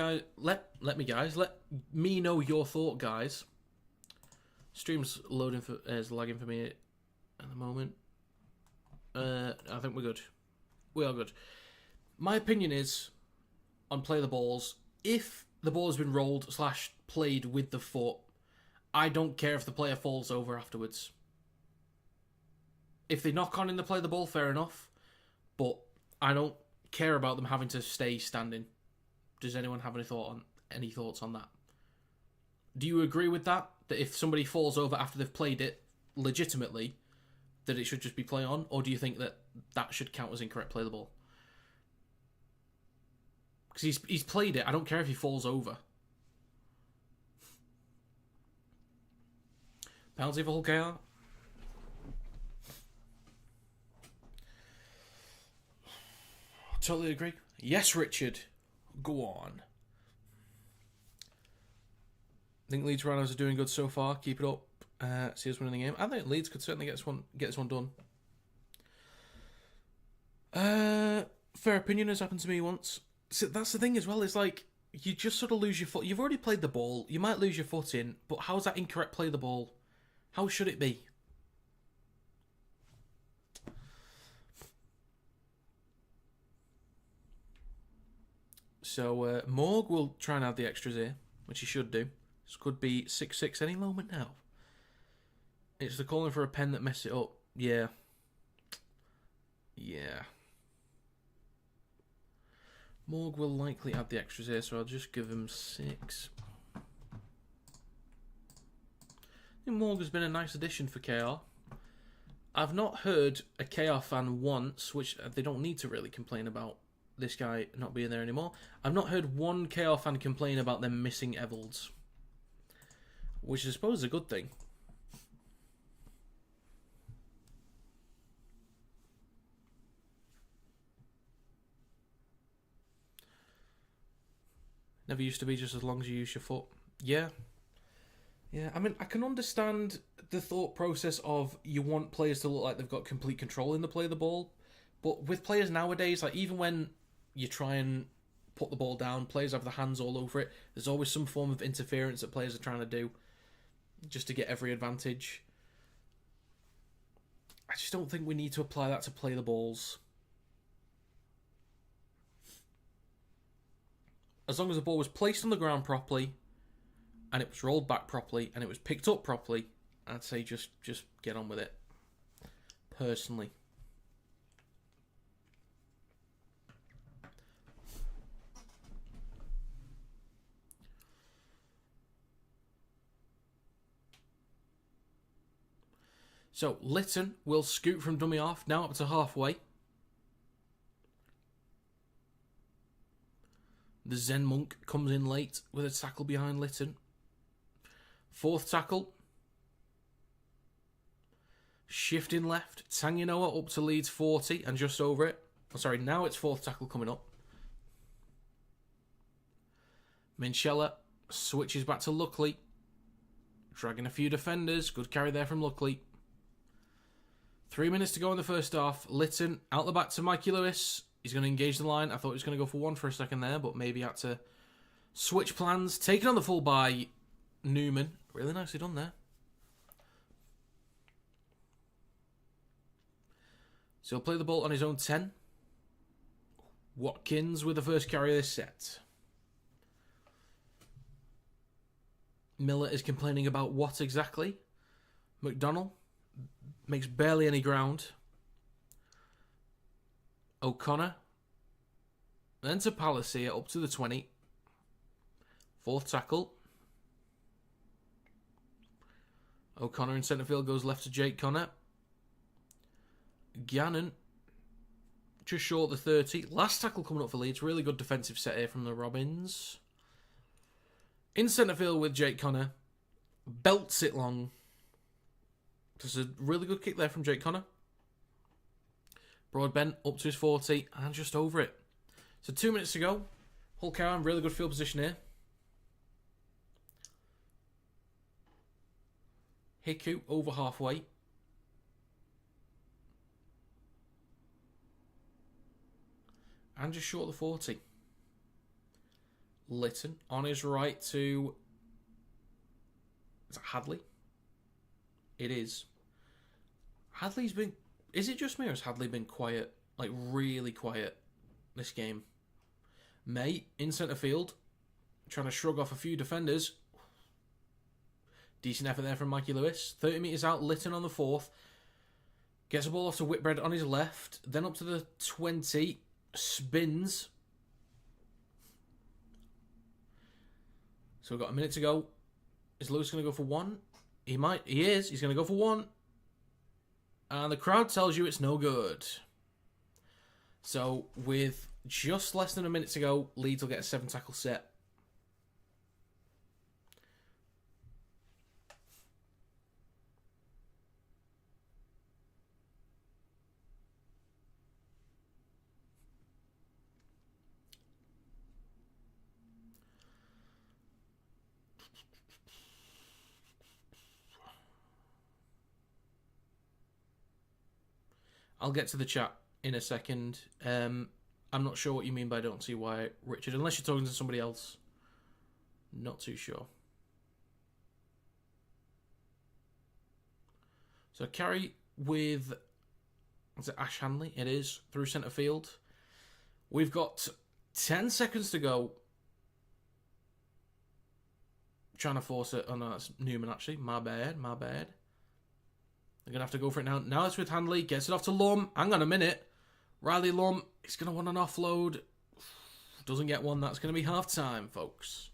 know your thought, guys. Stream's loading for is lagging for me at the moment. I think we're good. We are good. My opinion is on play the balls. If the ball has been rolled / played with the foot, I don't care if the player falls over afterwards. If they knock on in the play the ball, fair enough. But I don't care about them having to stay standing. Does anyone have any thoughts on that? Do you agree with that? That if somebody falls over after they've played it legitimately, that it should just be play on? Or do you think that that should count as incorrect play the ball? Because he's played it. I don't care if he falls over. Penalty for Hull KR. Totally agree. Yes, Richard. Go on. I think Leeds Rhinos are doing good so far. Keep it up. See us winning the game. I think Leeds could certainly get this one done. Fair opinion has happened to me once. So that's the thing as well. It's like you just sort of lose your foot. You've already played the ball. You might lose your foot in, but how's that incorrect play the ball? How should it be? So Morg will try and add the extras here, which he should do. This could be 6-6 any moment now. It's the calling for a pen that messed it up. Yeah. Yeah. Morg will likely add the extras here, so I'll just give him 6. I think Morg has been a nice addition for KR. I've not heard a KR fan once, which they don't need to really complain about this guy not being there anymore. I've not heard one KR fan complain about them missing Evalds, which I suppose is a good thing. Never used to be just as long as you use your foot. Yeah. Yeah, I mean, I can understand the thought process of you want players to look like they've got complete control in the play of the ball. But with players nowadays, like even when you try and put the ball down, players have their hands all over it. There's always some form of interference that players are trying to do just to get every advantage. I just don't think we need to apply that to play the balls. As long as the ball was placed on the ground properly, and it was rolled back properly, and it was picked up properly, I'd say just get on with it. Personally. So, Lytton will scoot from dummy half, now up to halfway. The Zen Monk comes in late with a tackle behind Lytton. Fourth tackle. Shifting left. Tanginoa up to Leeds 40 and just over it. Oh, sorry, now it's fourth tackle coming up. Minchella switches back to Luckley. Dragging a few defenders. Good carry there from Luckley. 3 minutes to go in the first half. Lytton out the back to Mikey Lewis. He's going to engage the line. I thought he was going to go for one for a second there, but maybe had to switch plans. Taken on the full by Newman. Really nicely done there. So he'll play the ball on his own 10. Watkins with the first carry of this set. Miller is complaining about what exactly? McDonnell makes barely any ground. O'Connor. Then to Palacia up to the 20. Fourth tackle. O'Connor in centre field goes left to Jake Connor. Gannon just short of the 30. Last tackle coming up for Leeds. Really good defensive set here from the Robins. In centre field with Jake Connor. Belts it long. Just a really good kick there from Jake Connor. Broadbent up to his 40 and just over it. So 2 minutes to go. Hull KR, really good field position here. Hiku over halfway. And just short of the 40. Lytton on his right to... Is it Hadley? It is. Hadley's been... Is it just me or has Hadley been quiet? Like, really quiet this game. May in centre field. Trying to shrug off a few defenders. Decent effort there from Mikey Lewis. 30 metres out, Lytton on the fourth. Gets the ball off to Whitbread on his left. Then up to the 20. Spins. So we've got a minute to go. Is Lewis going to go for one? He might. He is. He's going to go for one. And the crowd tells you it's no good. So with just less than a minute to go, Leeds will get a 7 tackle set. I'll get to the chat in a second. I'm not sure what you mean by don't see why, Richard, unless you're talking to somebody else. Not too sure. So carry with... Is it Ash Hanley? It is. Through centre field. We've got 10 seconds to go. Trying to force it. Oh no, that's Newman actually. My bad. They're going to have to go for it now. Now it's with Handley. Gets it off to Lum. Hang on a minute. Riley Lum. He's going to want an offload. Doesn't get one. That's going to be half time, folks.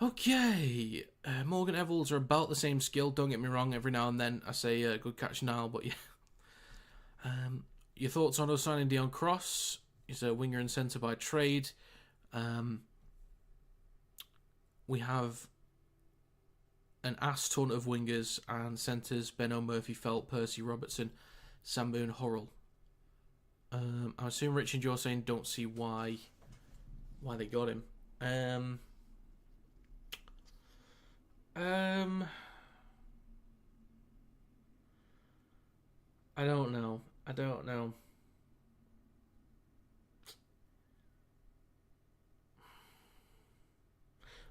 Okay. Morgan Evans are about the same skill. Don't get me wrong. Every now and then I say good catch now, but yeah. Your thoughts on us signing Dion Cross? He's a winger and centre by trade. We have an ass ton of wingers and centres. Benno, Murphy, Felt, Percy, Robertson, Sambu and Hurrell. I assume Rich and you're saying don't see why they got him. I don't know.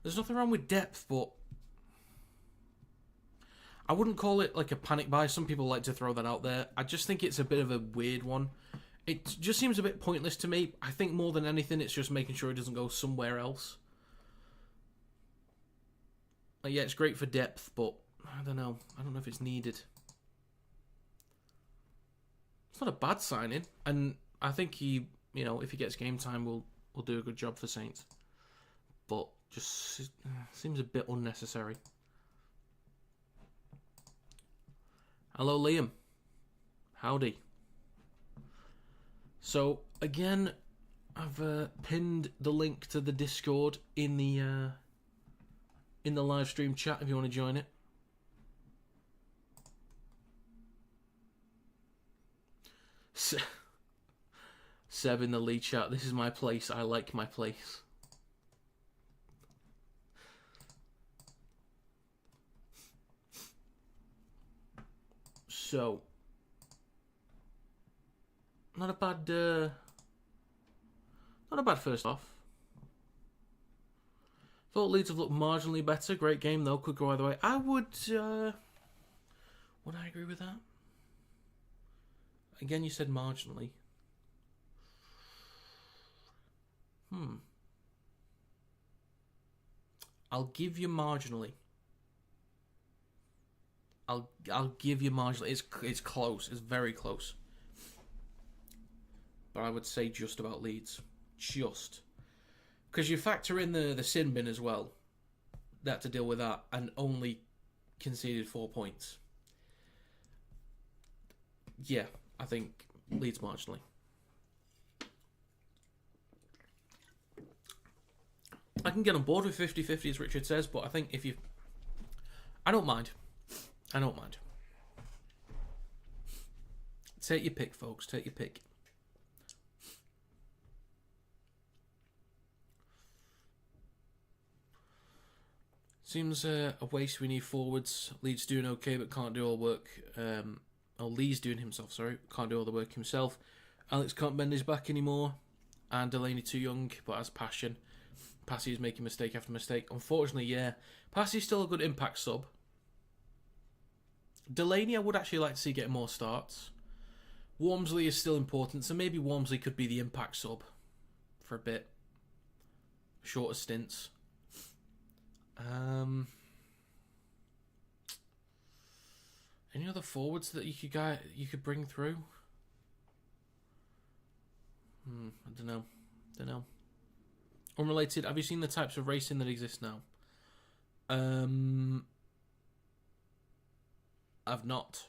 There's nothing wrong with depth, but I wouldn't call it like a panic buy. Some people like to throw that out there. I just think it's a bit of a weird one. It just seems a bit pointless to me. I think more than anything, it's just making sure it doesn't go somewhere else. Like, yeah, it's great for depth, but I don't know. I don't know if it's needed. It's not a bad signing, and I think he, if he gets game time, will do a good job for Saints. But just seems a bit unnecessary. Hello, Liam. Howdy. So again, I've pinned the link to the Discord in the live stream chat if you want to join it. Seb in the lead chat. This is my place. I like my place. So, not a bad first off. Thought Leeds have looked marginally better. Great game though. Could go either way. Would I agree with that? Again, you said marginally. I'll give you marginally. I'll give you marginally. It's close. It's very close. But I would say just about Leeds. Just. Because you factor in the sin bin as well. They had to deal with that and only conceded 4 points. Yeah, I think Leeds marginally. I can get on board with 50-50 as Richard says, but I think if you... I don't mind. Take your pick, folks. Take your pick. Seems a waste. We need forwards. Leeds doing okay, but can't do all work. Lee's doing himself, sorry. Can't do all the work himself. Alex can't bend his back anymore. And Delaney too young, but has passion. Passy is making mistake after mistake. Unfortunately, yeah. Passy's still a good impact sub. Delaney, I would actually like to see getting more starts. Wormsley is still important, so maybe Wormsley could be the impact sub for a bit. Shorter stints. Any other forwards that you could bring through? I don't know. Unrelated, have you seen the types of racing that exist now? I've not.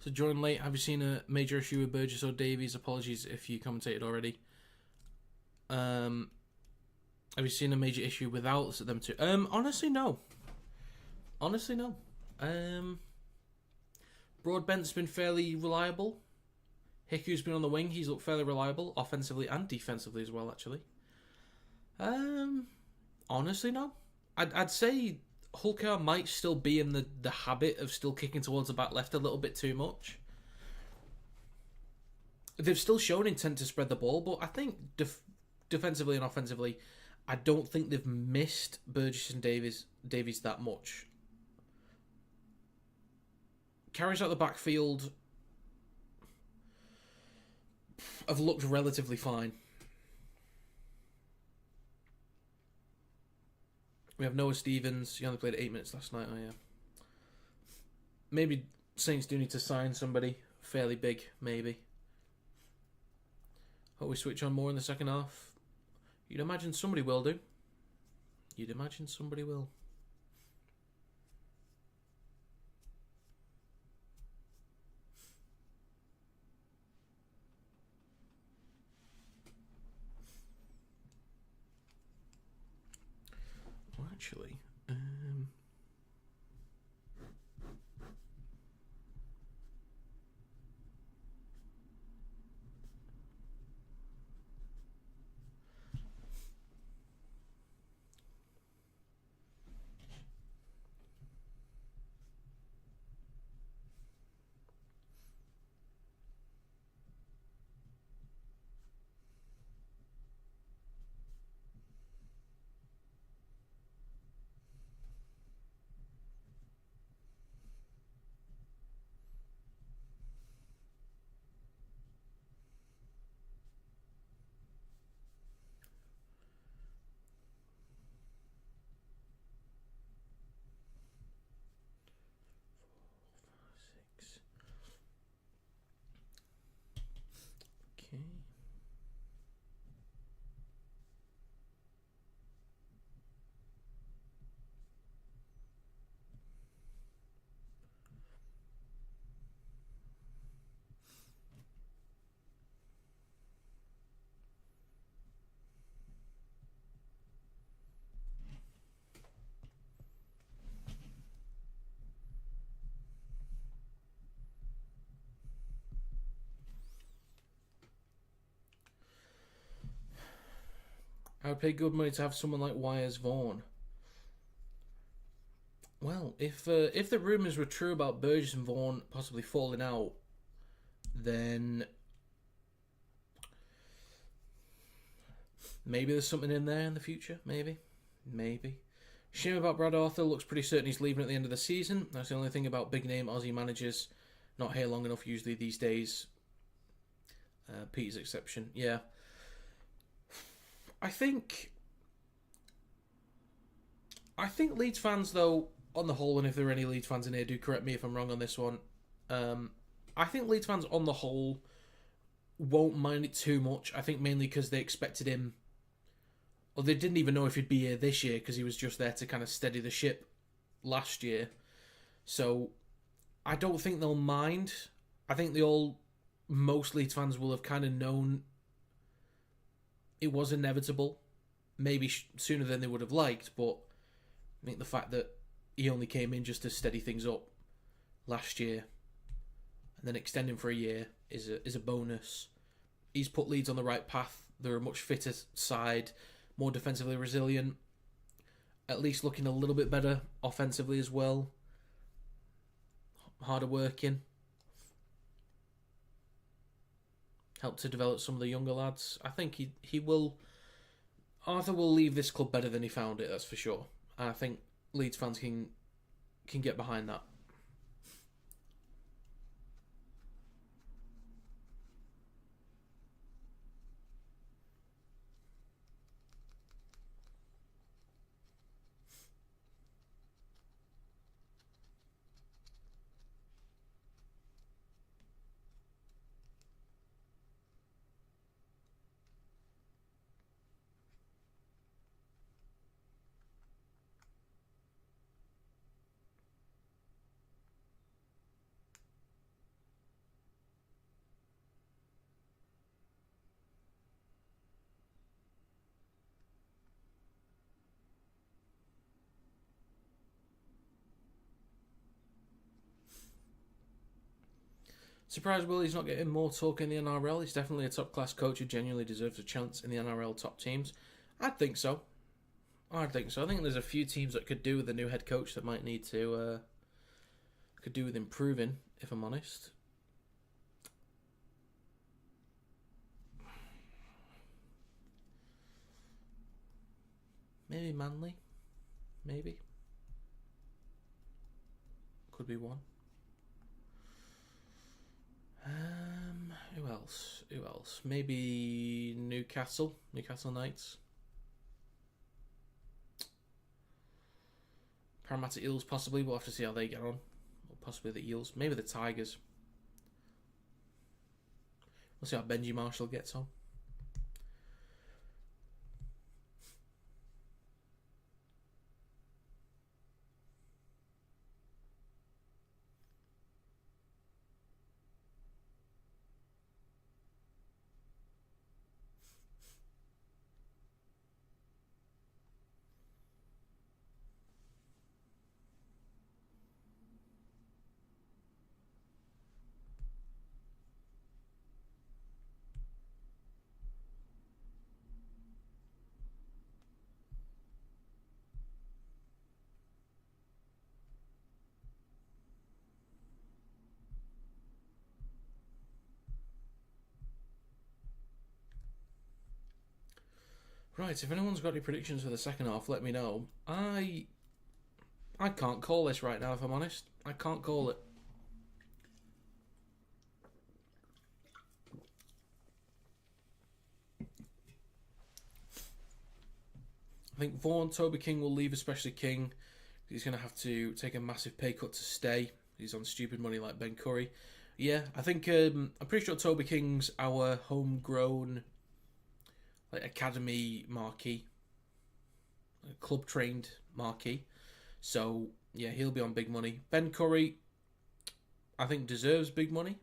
to join late. Have you seen a major issue with Burgess or Davies? Apologies if you commentated already. Have you seen a major issue without them two? Honestly, no. Honestly, no. Broadbent's been fairly reliable. Hiku's been on the wing. He's looked fairly reliable, offensively and defensively as well, actually. Honestly, no. I'd say Hulker might still be in the habit of still kicking towards the back left a little bit too much. They've still shown intent to spread the ball, but I think defensively and offensively, I don't think they've missed Burgess and Davies that much. Carries out the backfield have looked relatively fine. We have Noah Stevens. He only played 8 minutes last night. Oh, yeah. Maybe Saints do need to sign somebody fairly big, maybe. Hope we switch on more in the second half. You'd imagine somebody will do. You'd imagine somebody will. Well, actually, okay. I would pay good money to have someone like Wires Vaughan. Well, if the rumours were true about Burgess and Vaughan possibly falling out, then maybe there's something in there in the future. Maybe. Shame about Brad Arthur. Looks pretty certain he's leaving at the end of the season. That's the only thing about big name Aussie managers. Not here long enough usually these days. Peter's exception. Yeah. I think Leeds fans, though, on the whole, and if there are any Leeds fans in here, do correct me if I'm wrong on this one. I think Leeds fans, on the whole, won't mind it too much. I think mainly because they expected him, or they didn't even know if he'd be here this year because he was just there to kind of steady the ship last year. So I don't think they'll mind. I think most Leeds fans will have kind of known it was inevitable, maybe sooner than they would have liked, but I think the fact that he only came in just to steady things up last year and then extending for a year is a bonus. He's put Leeds on the right path. They're a much fitter side, more defensively resilient, at least looking a little bit better offensively as well. Harder working. Help to develop some of the younger lads. I think he will. Arthur will leave this club better than he found it. That's for sure. And I think Leeds fans can get behind that. Surprised Willie's not getting more talk in the NRL. He's definitely a top-class coach who genuinely deserves a chance in the NRL top teams. I'd think so. I think there's a few teams that could do with a new head coach that might need to... could do with improving, if I'm honest. Maybe Manly. Maybe. Could be one. Who else? Who else? Maybe Newcastle. Newcastle Knights. Parramatta Eels possibly. We'll have to see how they get on. Or possibly the Eels. Maybe the Tigers. We'll see how Benji Marshall gets on. Right, if anyone's got any predictions for the second half, let me know. I can't call this right now, if I'm honest. I can't call it. I think Vaughan, Toby King will leave, especially King. He's going to have to take a massive pay cut to stay. He's on stupid money like Ben Curry. Yeah, I think I'm pretty sure Toby King's our homegrown, like academy marquee, club trained marquee. So yeah, he'll be on big money. Ben Curry, I think deserves big money.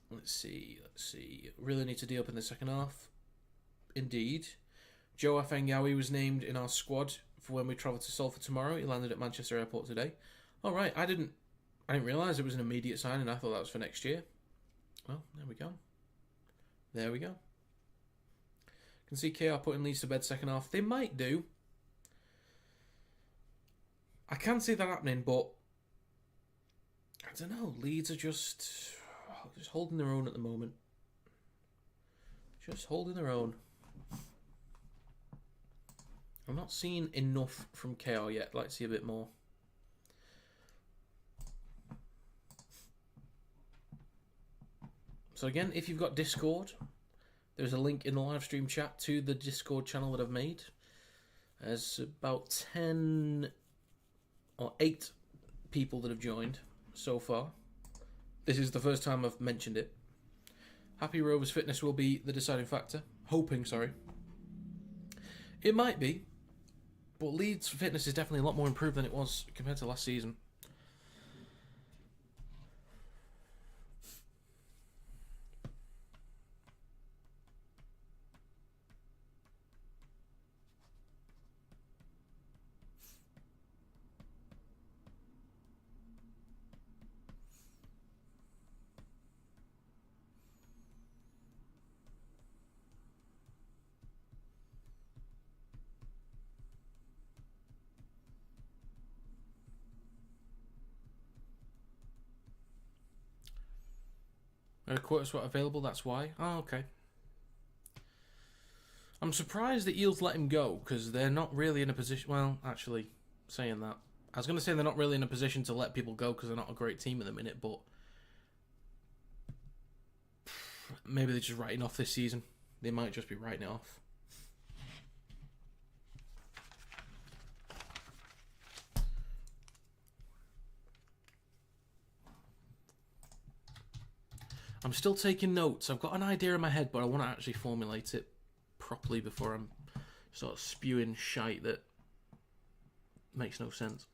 Let's see. Really need to deal up in the second half. Indeed. Joe Afengawi was named in our squad for when we travel to Salford tomorrow. He landed at Manchester Airport today. All right, I didn't realise it was an immediate signing. I thought that was for next year. Well, there we go. Can see KR putting Leeds to bed second half. They might do. I can see that happening, but I don't know. Leeds are just holding their own at the moment. Just holding their own. I'm not seeing enough from KR yet. I'd like to see a bit more. So again, if you've got Discord, there's a link in the live stream chat to the Discord channel that I've made. There's about 10 or 8 people that have joined so far. This is the first time I've mentioned it. Happy Rovers fitness will be the deciding factor. Hoping, sorry. It might be. But Leeds' fitness is definitely a lot more improved than it was compared to last season. Quarter spot available, that's why. Oh, okay. I'm surprised that Eels let him go, because they're not really in a position... Well, actually, saying that. I was going to say they're not really in a position to let people go, because they're not a great team at the minute, but... Maybe they're just writing off this season. They might just be writing it off. I'm still taking notes. I've got an idea in my head, but I want to actually formulate it properly before I'm sort of spewing shite that makes no sense.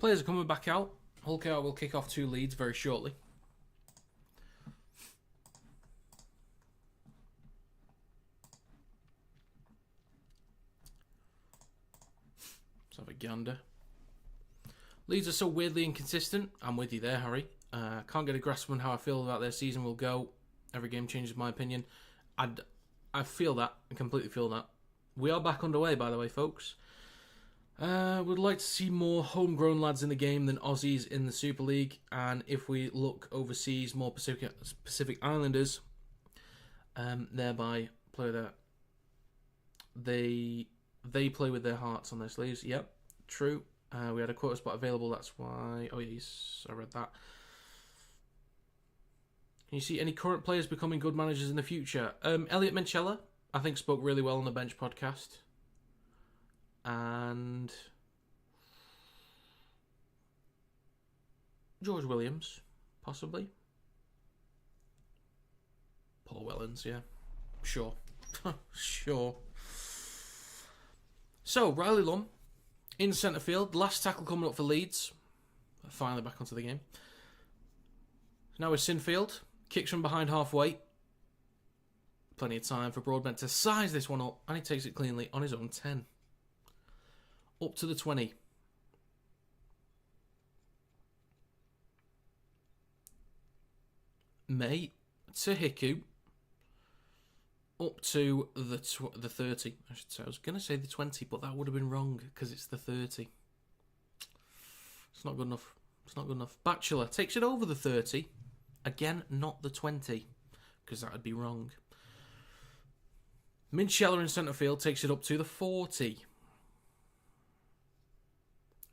Players are coming back out. Hull KR will kick off 2 Leeds very shortly. Let's have a gander. Leeds are so weirdly inconsistent. I'm with you there, Harry. Can't get a grasp on how I feel about their season will go. Every game changes my opinion. I feel that. I completely feel that. We are back underway, by the way, folks. Would like to see more homegrown lads in the game than Aussies in the Super League. And if we look overseas, more Pacific Islanders, thereby play that. They play with their hearts on their sleeves. Yep, true. We had a quota spot available, that's why... Oh, yes, I read that. Can you see any current players becoming good managers in the future? Elliot Menchella, I think, spoke really well on the Bench podcast. And... George Williams, possibly. Paul Wellens, yeah. Sure. Sure. So, Riley Lum, in centre field. Last tackle coming up for Leeds. Finally back onto the game. Now with Sinfield. Kicks from behind halfway. Plenty of time for Broadbent to size this one up. And he takes it cleanly on his own 10. Up to the 20. May to Hiku. Up to the 30, I should say. I was going to say the 20, but that would have been wrong because it's the 30. It's not good enough. It's not good enough. Batchelor takes it over the 30. Again, not the 20, because that would be wrong. Minchella in centre field takes it up to the 40.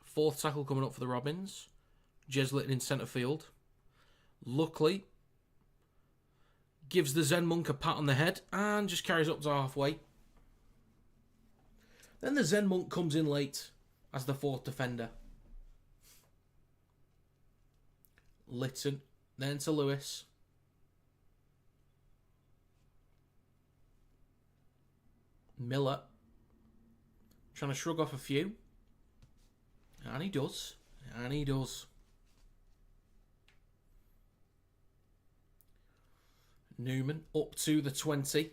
Fourth tackle coming up for the Robins. Jeslett in centre field. Luckily, gives the Zen Monk a pat on the head and just carries up to halfway. Then the Zen Monk comes in late as the fourth defender. Litton, then to Lewis. Miller, trying to shrug off a few. And he does. And he does. Newman up to the 20.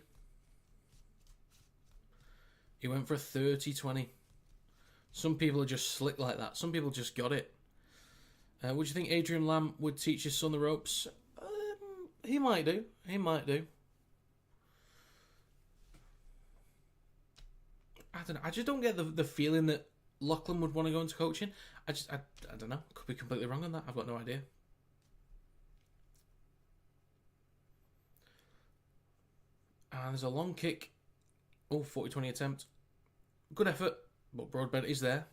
He went for a 30-20. Some people are just slick like that. Some people just got it. Would you think Adrian Lamb would teach his son the ropes? He might do. He might do. I don't know. I just don't get the feeling that Lachlan would want to go into coaching. I don't know. Could be completely wrong on that. I've got no idea. And there's a long kick. Oh, 40-20 attempt. Good effort, but Broadbent is there.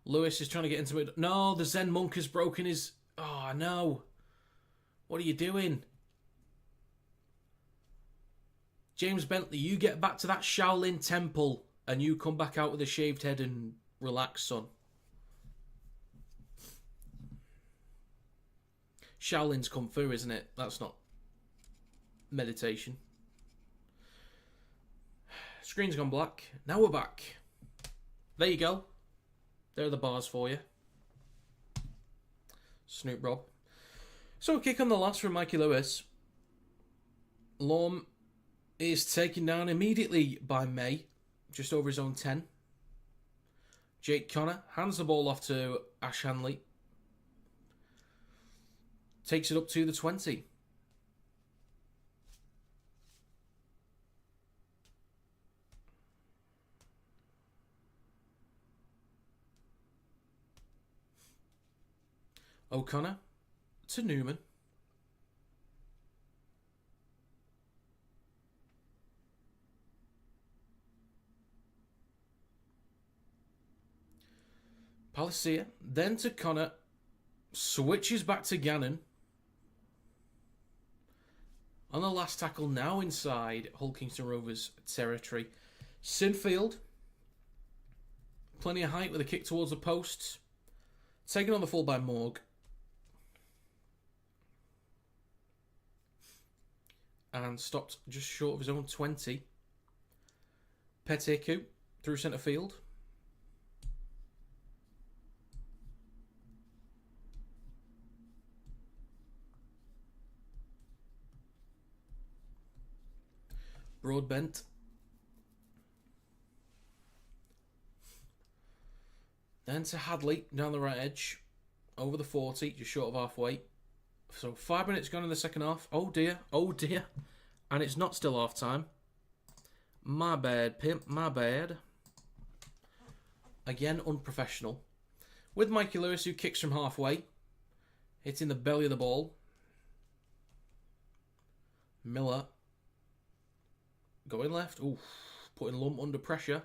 Lewis is trying to get into it. No, the Zen Monk has broken his... Oh, no. What are you doing? James Bentley, you get back to that Shaolin temple and you come back out with a shaved head and relax, son. Shaolin's Kung Fu, isn't it? That's not meditation. Screen's gone black. Now we're back. There you go. There are the bars for you. Snoop Rob. So a kick on the last from Mikey Lewis. Lorm is taken down immediately by May. Just over his own 10. Jake Connor hands the ball off to Ash Hanley. Takes it up to the 20. O'Connor to Newman. Palacia, then to Connor. Switches back to Gannon. On the last tackle, now inside Hull Kingston Rovers territory. Sinfield. Plenty of height with a kick towards the posts. Taken on the full by Morg. and stopped just short of his own 20. Peteku through centre field. Broadbent. Then to Hadley down the right edge. Over the 40, just short of halfway. So 5 minutes gone in the second half. Oh dear, oh dear. And it's not still half time. My bad, pimp, my bad. Again, unprofessional. With Mikey Lewis, who kicks from halfway. Hitting the belly of the ball. Miller. Going left. Ooh, putting Lump under pressure.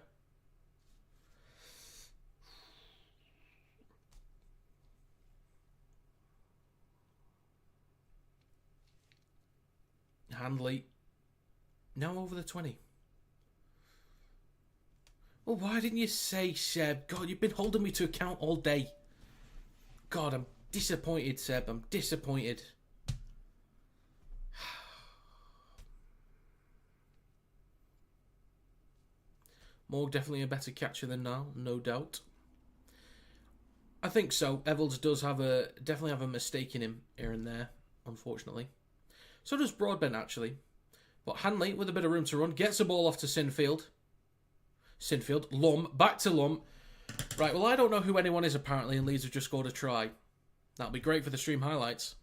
Handley. Now over the 20. Well, why didn't you say, Seb? God, you've been holding me to account all day. God, I'm disappointed, Seb. I'm disappointed. Morg definitely a better catcher than now, no doubt. I think so. Evans does definitely have a mistake in him here and there, unfortunately. So does Broadbent, actually. But Hanley, with a bit of room to run, gets the ball off to Sinfield. Lum, back to Lum. Right, well, I don't know who anyone is, apparently, and Leeds have just scored a try. That'll be great for the stream highlights.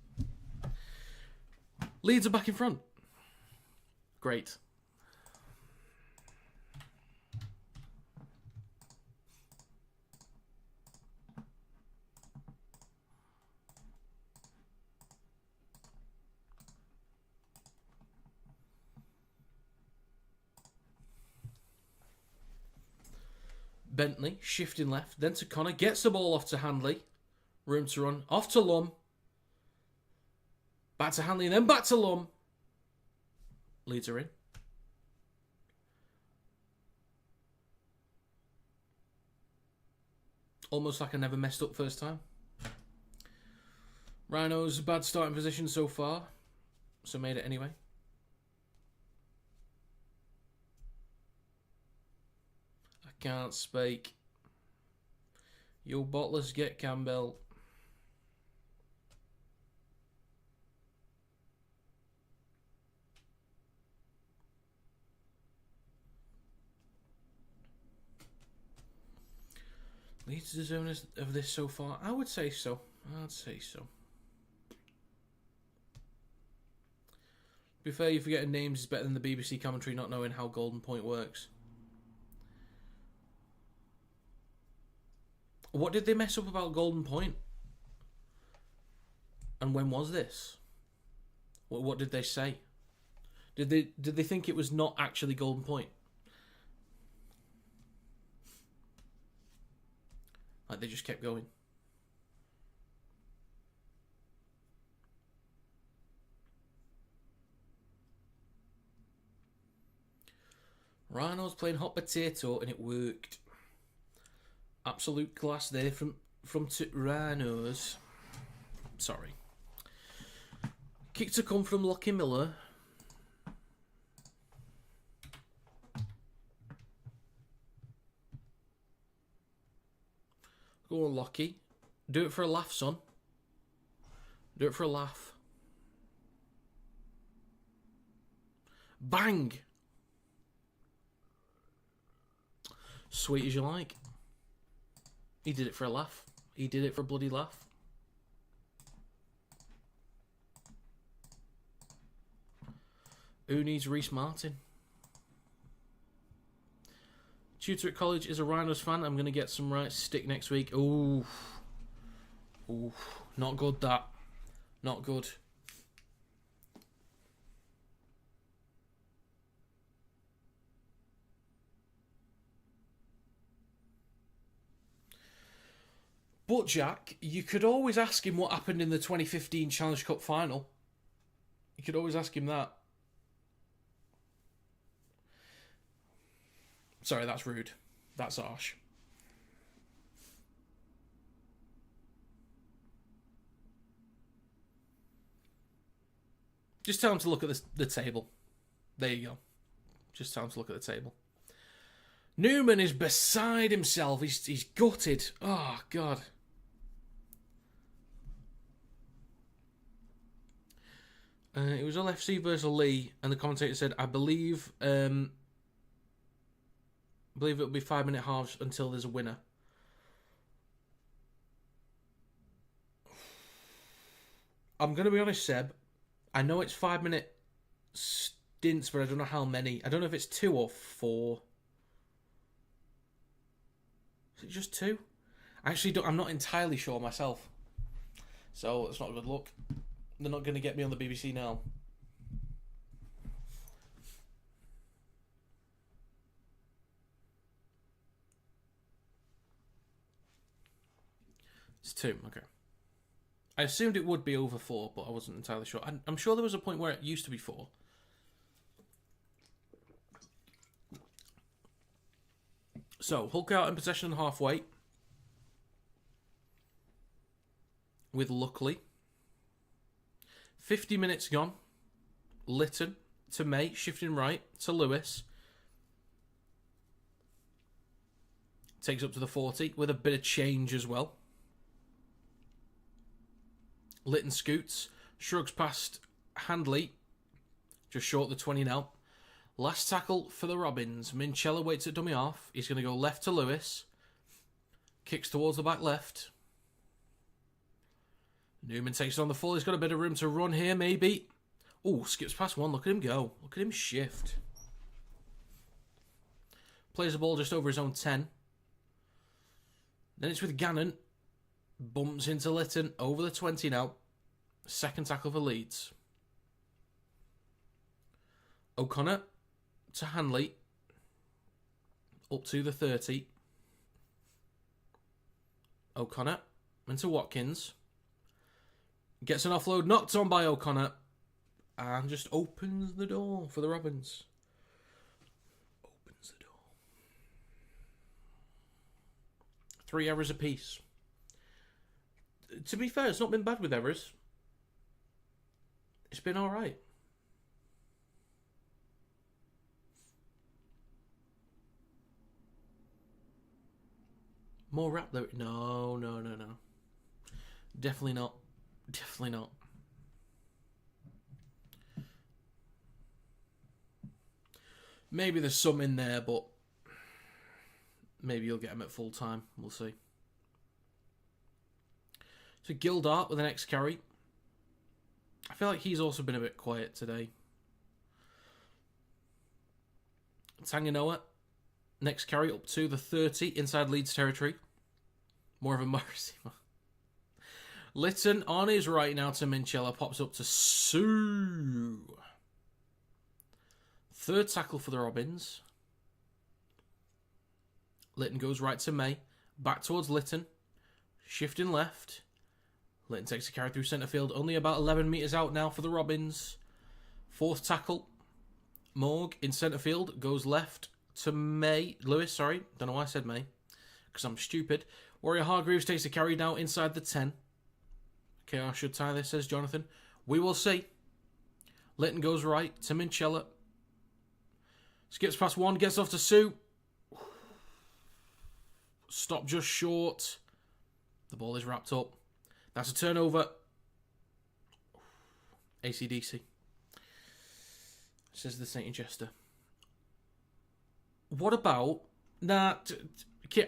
Leeds are back in front. Great. Bentley, shifting left, then to Connor, gets the ball off to Handley. Room to run, off to Lum. Back to Handley, and then back to Lum. Leeds are in. Almost like I never messed up first time. Rhinos, bad starting position so far. So made it anyway. Can't speak. Yo, bottlers, get Campbell. Leeds deserving of this so far? I would say so. I'd say so. To be fair, you forgetting names is better than the BBC commentary not knowing how Golden Point works. What did they mess up about Golden Point? And when was this? What did they say? Did they think it was not actually Golden Point? Like they just kept going. Rhinos playing hot potato and it worked. Absolute class there from Rhinos. Sorry. Kick to come from Lockie Miller. Go on, Lockie. Do it for a laugh, son. Do it for a laugh. Bang! Sweet as you like. He did it for a laugh. He did it for a bloody laugh. Who needs Reece Martin? Tutor at college is a Rhinos fan. I'm going to get some right stick next week. Ooh. Ooh. Not good, that. Not good. But, Jack, you could always ask him what happened in the 2015 Challenge Cup final. You could always ask him that. Sorry, that's rude. That's harsh. Just tell him to look at the table. There you go. Just tell him to look at the table. Newman is beside himself. He's gutted. Oh, God. It was LFC versus Lee, and the commentator said, I believe it'll be 5-minute halves until there's a winner. I'm going to be honest, Seb. I know it's 5-minute stints, but I don't know how many. I don't know if it's 2 or 4. Is it just 2? I'm not entirely sure myself. So it's not a good look. They're not going to get me on the BBC now. It's 2, okay. I assumed it would be over 4, but I wasn't entirely sure. I'm sure there was a point where it used to be 4. So, Hulk out in possession and halfway. With Luckley. 50 minutes gone. Litton to May, shifting right to Lewis. Takes up to the 40 with a bit of change as well. Litton scoots, shrugs past Handley, just short of the 20 now. Last tackle for the Robins. Minchella waits at dummy half. He's going to go left to Lewis. Kicks towards the back left. Newman takes it on the full. He's got a bit of room to run here, maybe. Oh, skips past one. Look at him go. Look at him shift. Plays the ball just over his own 10. Then it's with Gannon. Bumps into Litton. Over the 20 now. Second tackle for Leeds. O'Connor to Hanley. Up to the 30. O'Connor into Watkins. Gets an offload, knocked on by O'Connor. And just opens the door for the Robins. Opens the door. 3 errors apiece. To be fair, it's not been bad with errors. It's been alright. More rap though. No. Definitely not. Definitely not. Maybe there's some in there, but maybe you'll get them at full time. We'll see. So Gildart with an X carry. I feel like he's also been a bit quiet today. Tanganoa, next carry up to the 30 inside Leeds territory. More of a mercy. Litton on his right now to Minchella. Pops up to Sue. Third tackle for the Robins. Litton goes right to May. Back towards Litton. Shifting left. Litton takes a carry through centre field. Only about 11 metres out now for the Robins. Fourth tackle. Morg in centre field. Goes left to May. Lewis, sorry. Don't know why I said May. Because I'm stupid. Warrior Hargreaves takes a carry now inside the 10. KR should tie this, says Jonathan. We will see. Litton goes right to Minchella. Skips past one. Gets off to Sue. Stop just short. The ball is wrapped up. That's a turnover. AC/DC. Says the St. Chester. What about... Nah,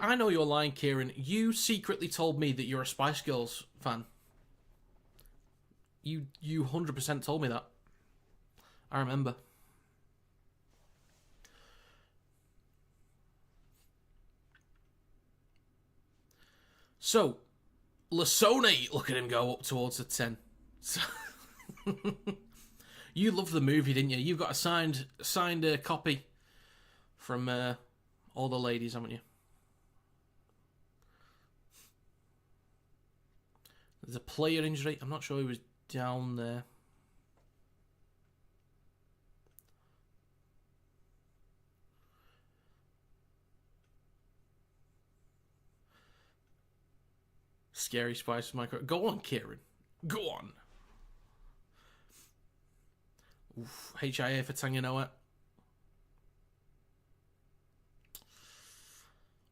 I know you're lying, Kieran. You secretly told me that you're a Spice Girls fan. You 100% told me that. I remember. So, Lasone, look at him go up towards the 10. So you loved the movie, didn't you? You've got a signed copy from all the ladies, haven't you? There's a player injury. I'm not sure he was down there. Scary Spice micro. Go on, Kieran. Go on. Oof, HIA for Tanganoa.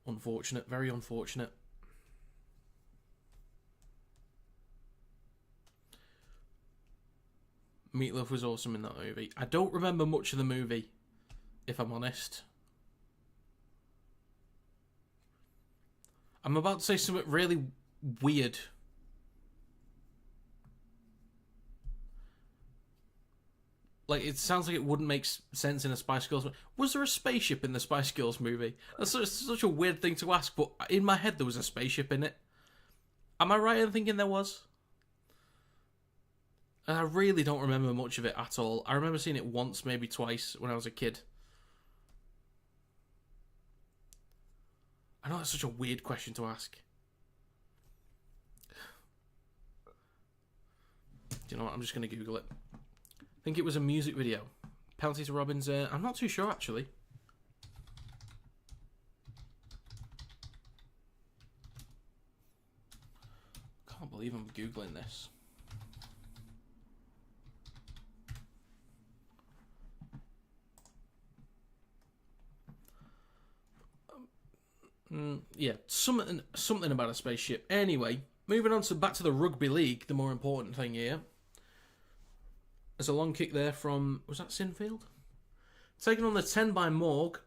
Unfortunate, very unfortunate. Meatloaf was awesome in that movie. I don't remember much of the movie, if I'm honest. I'm about to say something really weird. Like, it sounds like it wouldn't make sense in a Spice Girls movie. Was there a spaceship in the Spice Girls movie? That's such a weird thing to ask, but in my head there was a spaceship in it. Am I right in thinking there was? And I really don't remember much of it at all. I remember seeing it once, maybe twice, when I was a kid. I know that's such a weird question to ask. Do you know what? I'm just going to Google it. I think it was a music video. Penalty to Robbins. I'm not too sure, actually. Can't believe I'm Googling this. Yeah, something about a spaceship. Anyway, moving on to back to the Rugby League, the more important thing here. There's a long kick there from, was that Sinfield? Taken on the 10 by Morg.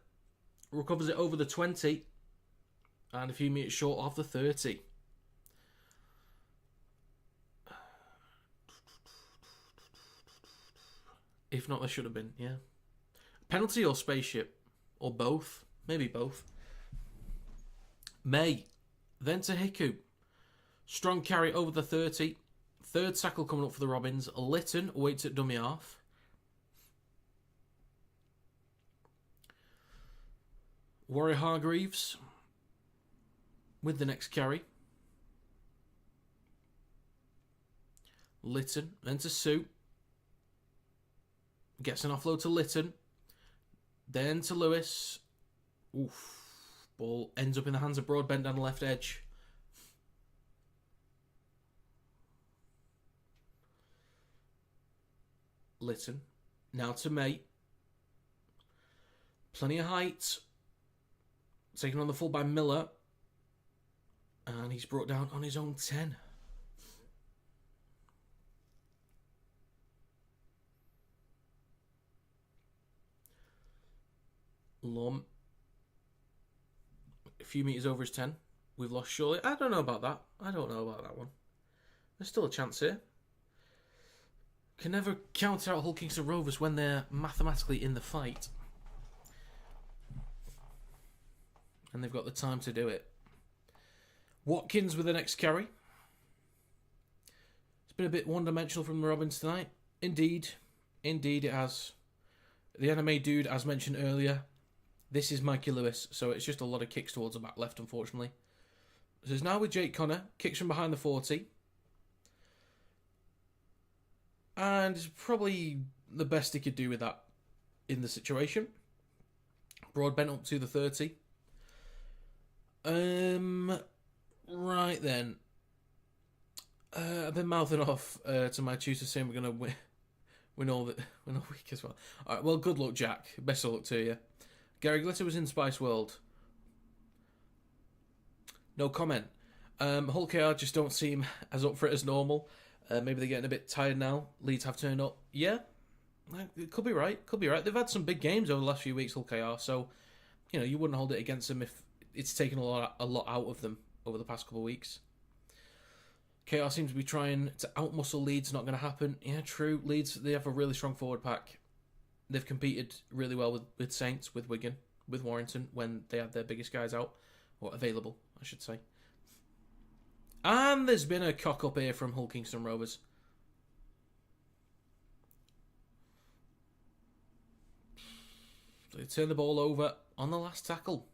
Recovers it over the 20. And a few metres short of the 30. If not, there should have been, yeah. Penalty or spaceship? Or both? Maybe both. May. Then to Hiku. Strong carry over the 30. Third tackle coming up for the Robins. Lytton waits at dummy half. Warrior Hargreaves with the next carry. Lytton, then to Sue. Gets an offload to Lytton. Then to Lewis. Oof. Ball ends up in the hands of Broadbent down the left edge. Lytton. Now to May. Plenty of height. Taken on the full by Miller. And he's brought down on his own 10. Lum. A few metres over his 10. We've lost surely. I don't know about that. I don't know about that one. There's still a chance here. Can never count out Hull Kingston Rovers when they're mathematically in the fight. And they've got the time to do it. Watkins with the next carry. It's been a bit one-dimensional from the Robins tonight. Indeed. Indeed it has. The anime dude, as mentioned earlier, this is Mikey Lewis, so it's just a lot of kicks towards the back left, unfortunately. So it's now with Jake Connor. Kicks from behind the 40. And it's probably the best he could do with that in the situation. Broadbent up to the 30. Right then. I've been mouthing off to my tutor saying we're going to win all week as well. All right, well, good luck, Jack. Best of luck to you. Gary Glitter was in Spice World. No comment. Hull KR just don't seem as up for it as normal. Maybe they're getting a bit tired now. Leeds have turned up. Yeah, it could be right. Could be right. They've had some big games over the last few weeks, Hull KR. So, you wouldn't hold it against them if it's taken a lot out of them over the past couple of weeks. KR seems to be trying to outmuscle Leeds. Not going to happen. Yeah, true. Leeds, they have a really strong forward pack. They've competed really well with Saints, with Wigan, with Warrington when they had their biggest guys out, or available, I should say. And there's been a cock-up here from Hull Kingston Rovers. They turn the ball over on the last tackle.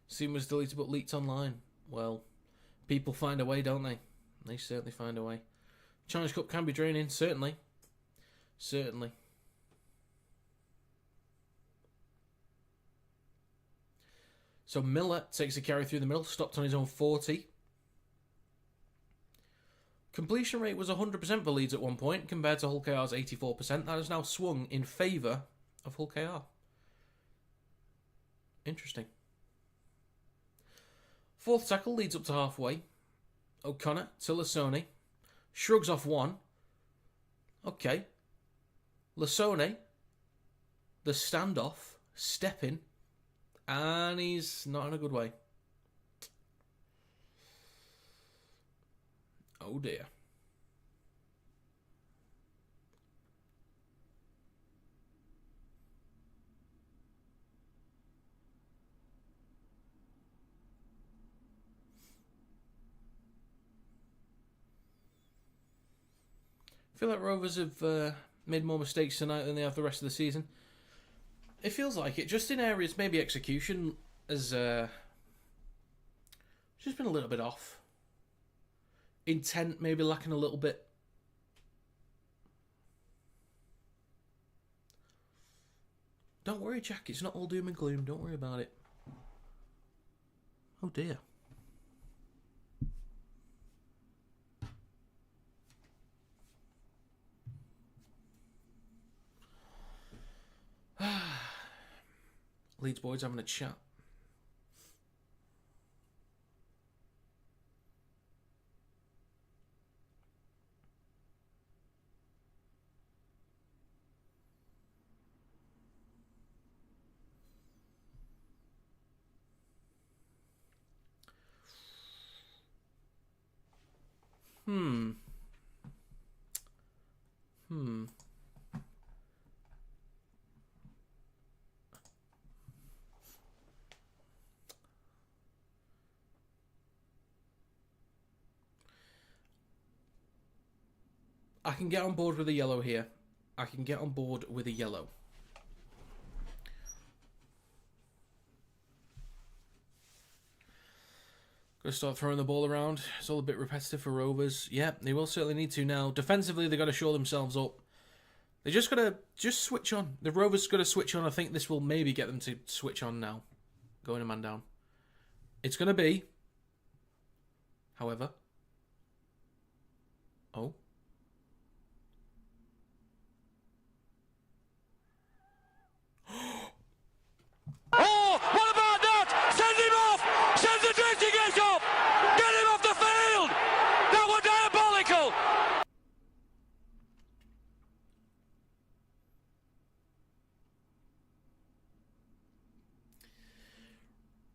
Scene was deleted but leaked online. Well, people find a way, don't they? They certainly find a way. Challenge Cup can be draining, certainly. Certainly. So Miller takes a carry through the middle, stopped on his own 40. Completion rate was 100% for Leeds at one point, compared to Hull KR's 84%. That has now swung in favour of Hull KR. Interesting. Fourth tackle leads up to halfway. O'Connor to Lasone. Shrugs off one. Okay. Lasone, the standoff, stepping, and he's not in a good way. Oh dear. I feel like Rovers have made more mistakes tonight than they have the rest of the season. It feels like it, just in areas, maybe execution has just been a little bit off. Intent maybe lacking a little bit. Don't worry, Jack, it's not all doom and gloom. Don't worry about it. Oh dear. Leeds boys having a chat. I can get on board with a yellow here. I can get on board with a yellow. Got to start throwing the ball around. It's all a bit repetitive for Rovers. Yeah, they will certainly need to now. Defensively, they've got to show themselves up. They just got to switch on. The Rovers got to switch on. I think this will maybe get them to switch on now. Going a man down. It's going to be, however. Oh. Oh, what about that? Send him off! Send the dirty gate off! Get him off the field! That was diabolical!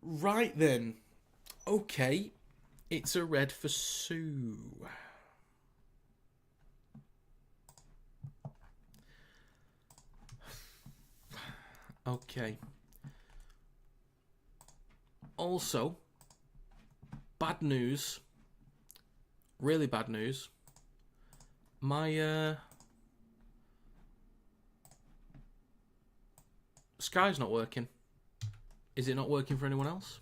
Right then. Okay. It's a red for Sue. Okay. Also, bad news. Really bad news. My Sky's not working. Is it not working for anyone else?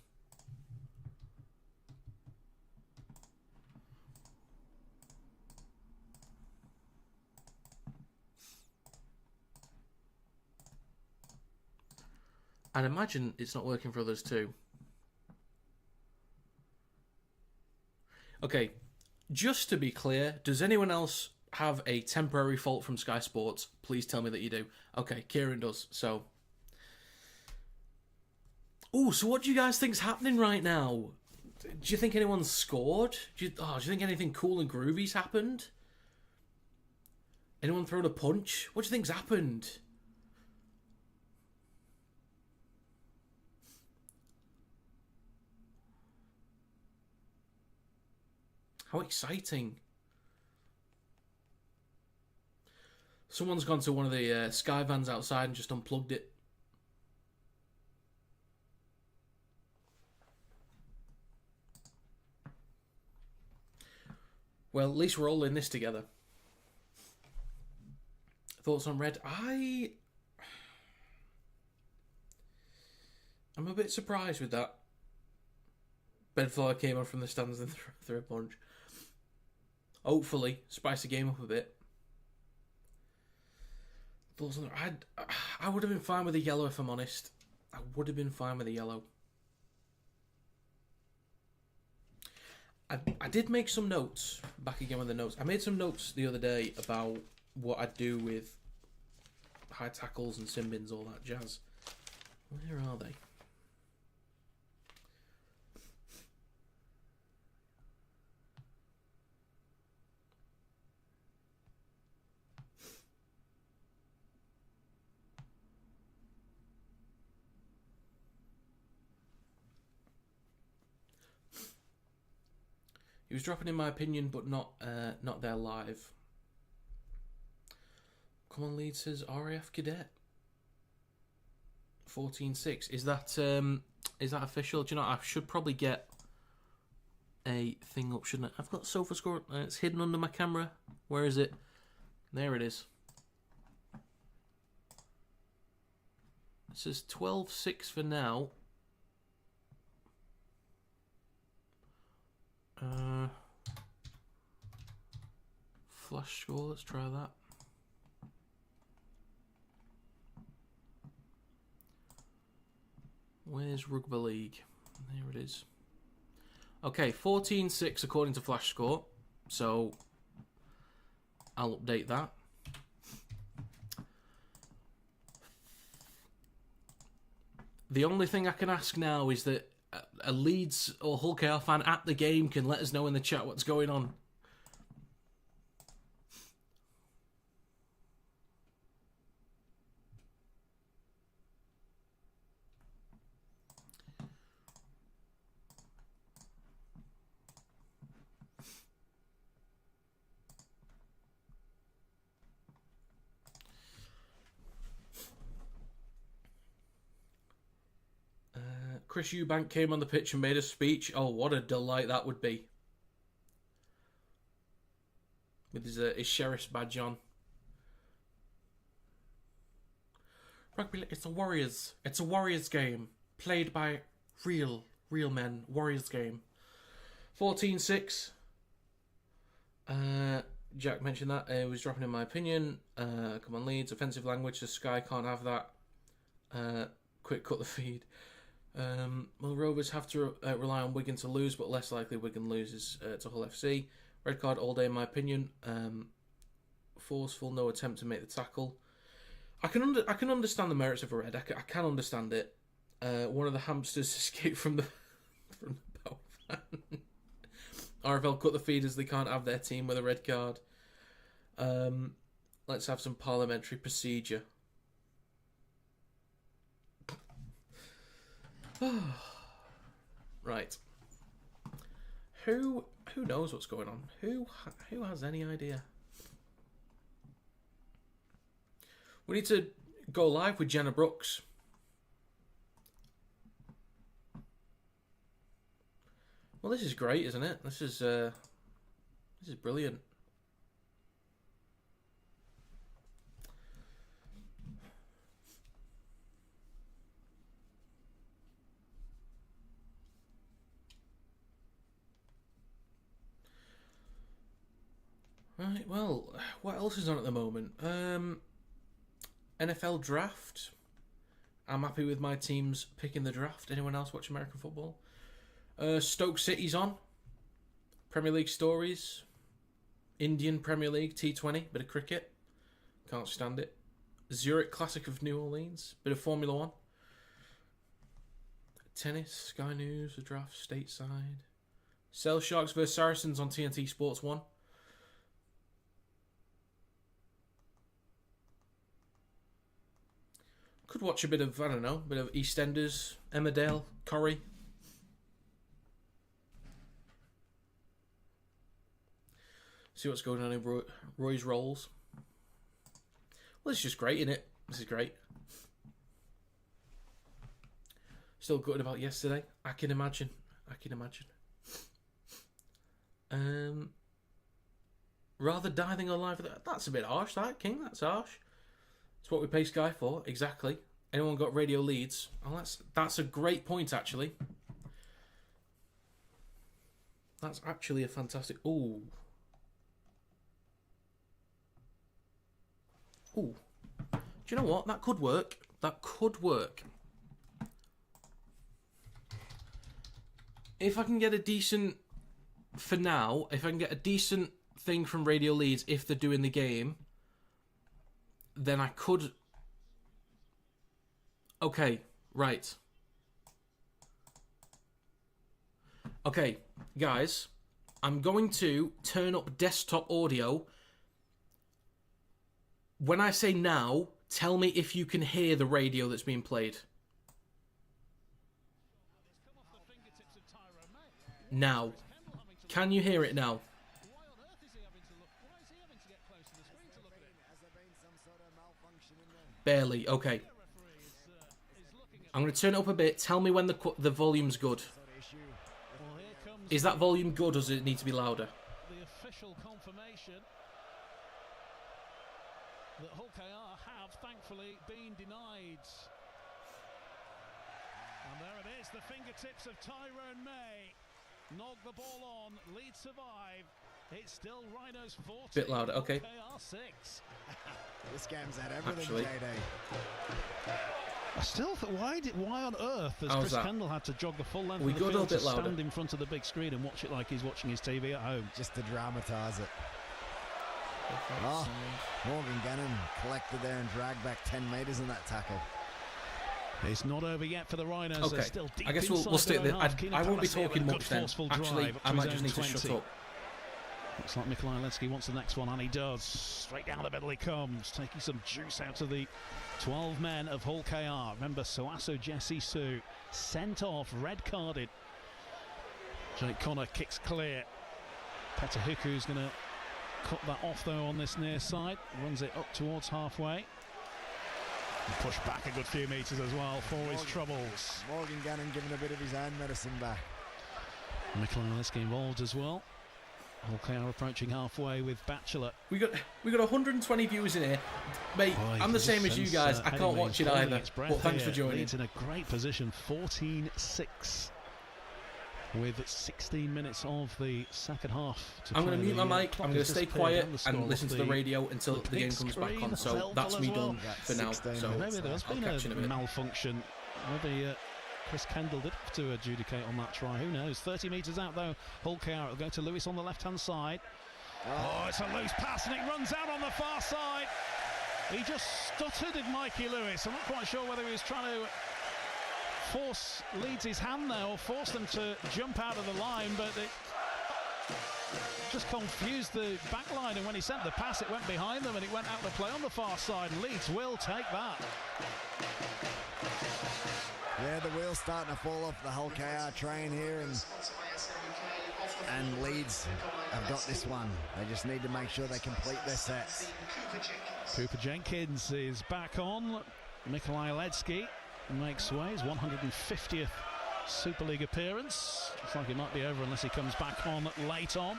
I'd imagine it's not working for others too. Okay, just to be clear, does anyone else have a temporary fault from Sky Sports? Please tell me that you do. Okay, Kieran does, so... Ooh, so what do you guys think's happening right now? Do you think anyone's scored? Do you think anything cool and groovy's happened? Anyone thrown a punch? What do you think's happened? How exciting. Someone's gone to one of the Sky vans outside and just unplugged it. Well, at least we're all in this together. Thoughts on red? I'm a bit surprised with that. Bedfly came on from the stands and threw a punch. Hopefully, spice the game up a bit. Thoughts on I would have been fine with a yellow if I'm honest. I would have been fine with a yellow. I did make some notes. Back again with the notes. I made some notes the other day about what I'd do with high tackles and sin bins, all that jazz. Where are they? He was dropping in my opinion, but not there live. Come on, Leeds says RAF Cadet. 14-6. Is that official? Do you know, I should probably get a thing up, shouldn't I? I've got sofa score. It's hidden under my camera. Where is it? There it is. It says 12-6 for now. Flash score, let's try that. Where's Rugby League? There it is. Okay, 14-6 according to Flash score. So I'll update that. The only thing I can ask now is that a Leeds or Hull KR fan at the game can let us know in the chat what's going on. Chris Eubank came on the pitch and made a speech. Oh, what a delight that would be. With his sheriff's badge on. Rugby, it's a Warriors. It's a Warriors game. Played by real men. Warriors game. 14-6. Jack mentioned that. It was dropping in my opinion. Come on, Leeds. Offensive language. The Sky can't have that. Quick cut the feed. Well, Rovers have to rely on Wigan to lose, but less likely Wigan loses to Hull FC. Red card all day, in my opinion. Forceful, no attempt to make the tackle. I can understand the merits of a red. I can understand it. One of the hamsters escaped from the power fan. RFL cut the feed as they can't have their team with a red card. Let's have some parliamentary procedure. Right. Who knows what's going on? Who has any idea? We need to go live with Jenna Brooks. Well, this is great, isn't it? This is brilliant. Right, well, what else is on at the moment? NFL draft. I'm happy with my teams picking the draft. Anyone else watch American football? Stoke City's on. Premier League stories. Indian Premier League, T20, bit of cricket. Can't stand it. Zurich Classic of New Orleans, bit of Formula 1. Tennis, Sky News, the draft stateside. Sale Sharks vs Saracens on TNT Sports 1. Could watch a bit of, I don't know, bit of EastEnders, Emmerdale, Corrie. See what's going on in Roy's roles. Well, it's just great, isn't it? This is great. Still gutted about yesterday. I can imagine. Rather die than go live for that. That's a bit harsh, that, King. That's harsh. It's what we pay Sky for, exactly. Anyone got Radio Leeds? Oh, that's a great point, actually. That's actually a fantastic... Ooh. Do you know what? That could work. If I can get a decent for now, if I can get a decent thing from Radio Leeds, if they're doing the game, then I could... Okay, right. Okay, guys, I'm going to turn up desktop audio. When I say now, tell me if you can hear the radio that's being played. Now. Can you hear it now? Barely, okay. I'm going to turn it up a bit. Tell me when the volume's good. Is that volume good or does it need to be louder? The official confirmation that Hull KR have thankfully been denied. And there it is, the fingertips of Tyrone May. Knock the ball on, Leeds survive. It's still Rhinos 40. Bit louder, okay. KR 6. This game's had everything, Actually, JD. I still thought, why on earth has Chris Kendall had to jog the full length We of the got field a bit to louder. stand in front of the big screen and watch it like he's watching his TV at home? Just to dramatise it. Oh, Morgan Gannon collected there and dragged back 10 metres in that tackle. It's not over yet for the Rhinos. Okay, They're still deep I guess we'll stay there. I won't be talking much then. Actually, I might just need to shut up. Looks like Mikolaj Ledski wants the next one, and he does. Straight down the middle he comes, taking some juice out of the 12 men of Hull KR. Remember, Soaso Jesse Sue sent off, red-carded. Jake Connor kicks clear. Petahuku's going to cut that off, though, on this near side. Runs it up towards halfway. And push back a good few metres as well for his troubles. Morgan Gannon giving a bit of his own medicine back. Mikolaj Ledski involved as well. Hull KR approaching halfway with Batchelor. We got 120 viewers in here, mate. I'm the same as you guys. I can't watch it either. But thanks for joining. Leeds in a great position, 14-6, with 16 minutes of the second half. I'm going to mute my mic. I'm going to stay quiet and listen to the radio until the game comes back on. So that's me done for now. So maybe there's been a malfunction. Maybe Chris Kendall did have to adjudicate on that try. Who knows? 30 metres out though. Hull KR will go to Lewis on the left-hand side. Oh, it's a loose pass and it runs out on the far side. He just stuttered, did Mikey Lewis. I'm not quite sure whether he was trying to force Leeds' hand there or force them to jump out of the line, but it just confused the back line, and when he sent the pass it went behind them and it went out of play on the far side. Leeds will take that. Yeah, the wheel's starting to fall off the Hull KR train here, and Leeds have got this one. They just need to make sure they complete their sets. Cooper Jenkins is back on. Mikolaj Ledski makes way, his 150th Super League appearance. Looks like it might be over unless he comes back on late on.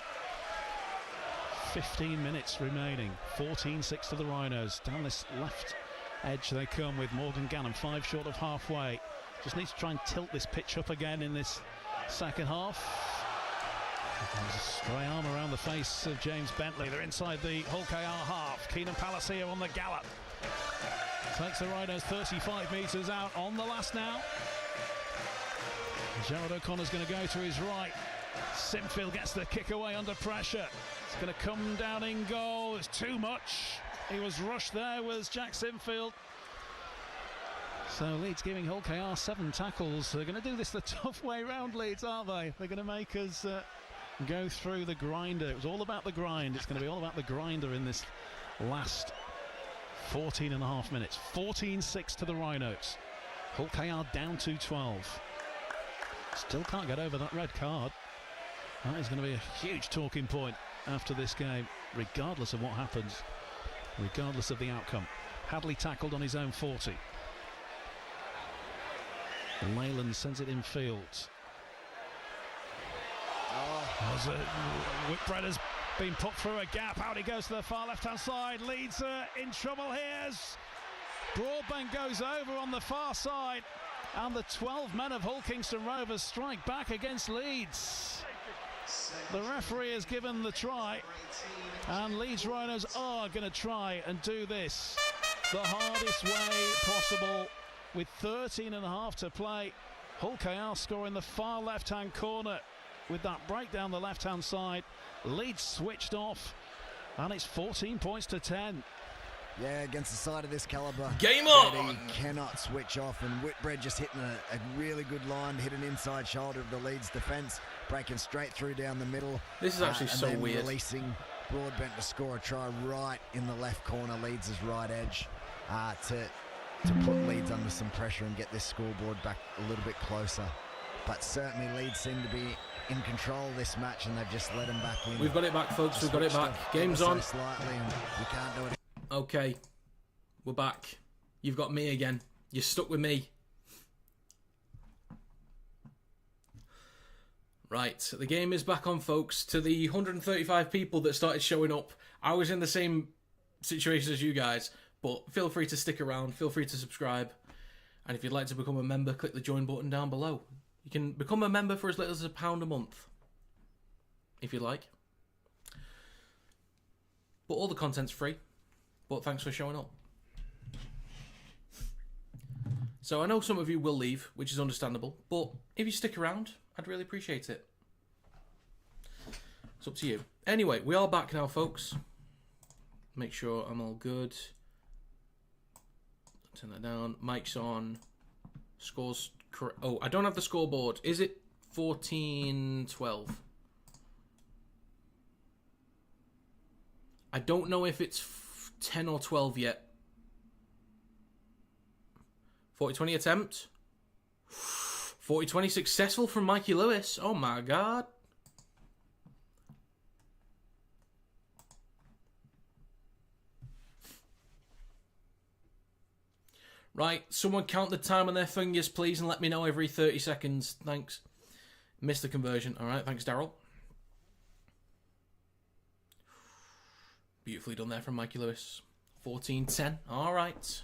15 minutes remaining. 14-6 to the Rhinos. Down this left edge they come with Morgan Gannon, 5 short of halfway. Just needs to try and tilt this pitch up again in this second half. There's a stray arm around the face of James Bentley. They're inside the Hull KR half. Keenan Palacio on the gallop. Takes the Rhinos 35 metres out on the last now. Gerald O'Connor's going to go to his right. Sinfield gets the kick away under pressure. It's going to come down in goal. It's too much. He was rushed there, was Jack Sinfield. So Leeds giving Hull KR 7 tackles. They're going to do this the tough way round, Leeds, aren't they? They're going to make us go through the grinder. It was all about the grind. It's going to be all about the grinder in this last 14 and a half minutes. 14-6 to the Rhinos. Hull KR down to 12. Still can't get over that red card. That is going to be a huge talking point after this game, regardless of what happens, regardless of the outcome. Hadley tackled on his own 40. Leyland sends it in field. Whitbread has been put through a gap. Out he goes to the far left-hand side. Leeds in trouble here as Broadbank goes over on the far side, and the 12 men of Hull Kingston Rovers strike back against Leeds. The referee has given the try, and Leeds Rhinos are going to try and do this the hardest way possible. With 13 and a half to play, Hull KR score in the far left-hand corner. with that break down the left-hand side. Leeds switched off, and it's 14 points to 10. Yeah, against the side of this calibre, Game on! he cannot switch off, and Whitbread just hitting a really good line, hit an inside shoulder of the Leeds defence, breaking straight through down the middle. This is actually so weird. Releasing Broadbent to score a try right in the left corner, Leeds' right edge, to put Leeds under some pressure and get this scoreboard back a little bit closer. But certainly Leeds seem to be in control of this match, and they've just let them back in. We've got it back, folks. We've got it back. Game's on. Slightly, and you can't do it. Okay, we're back. You've got me again. You're stuck with me. Right, the game is back on, folks. To the 135 people that started showing up, I was in the same situation as you guys, but feel free to stick around, feel free to subscribe, and if you'd like to become a member, click the join button down below. You can become a member for as little as £1 a month, if you like. But all the content's free. But thanks for showing up. So I know some of you will leave, which is understandable, but if you stick around, I'd really appreciate it. It's up to you. Anyway, we are back now, folks. Make sure I'm all good. Turn that down. Mic's on. Scores correct. Oh, I don't have the scoreboard. Is it 14-12? I don't know if it's 10 or 12 yet. 40-20 attempt. 40-20 successful from Mikey Lewis. Oh my god. Right, someone count the time on their fingers, please, and let me know every 30 seconds. Thanks. Missed the conversion. All right, thanks, Daryl. Beautifully done there from Mikey Lewis. 14-10. All right.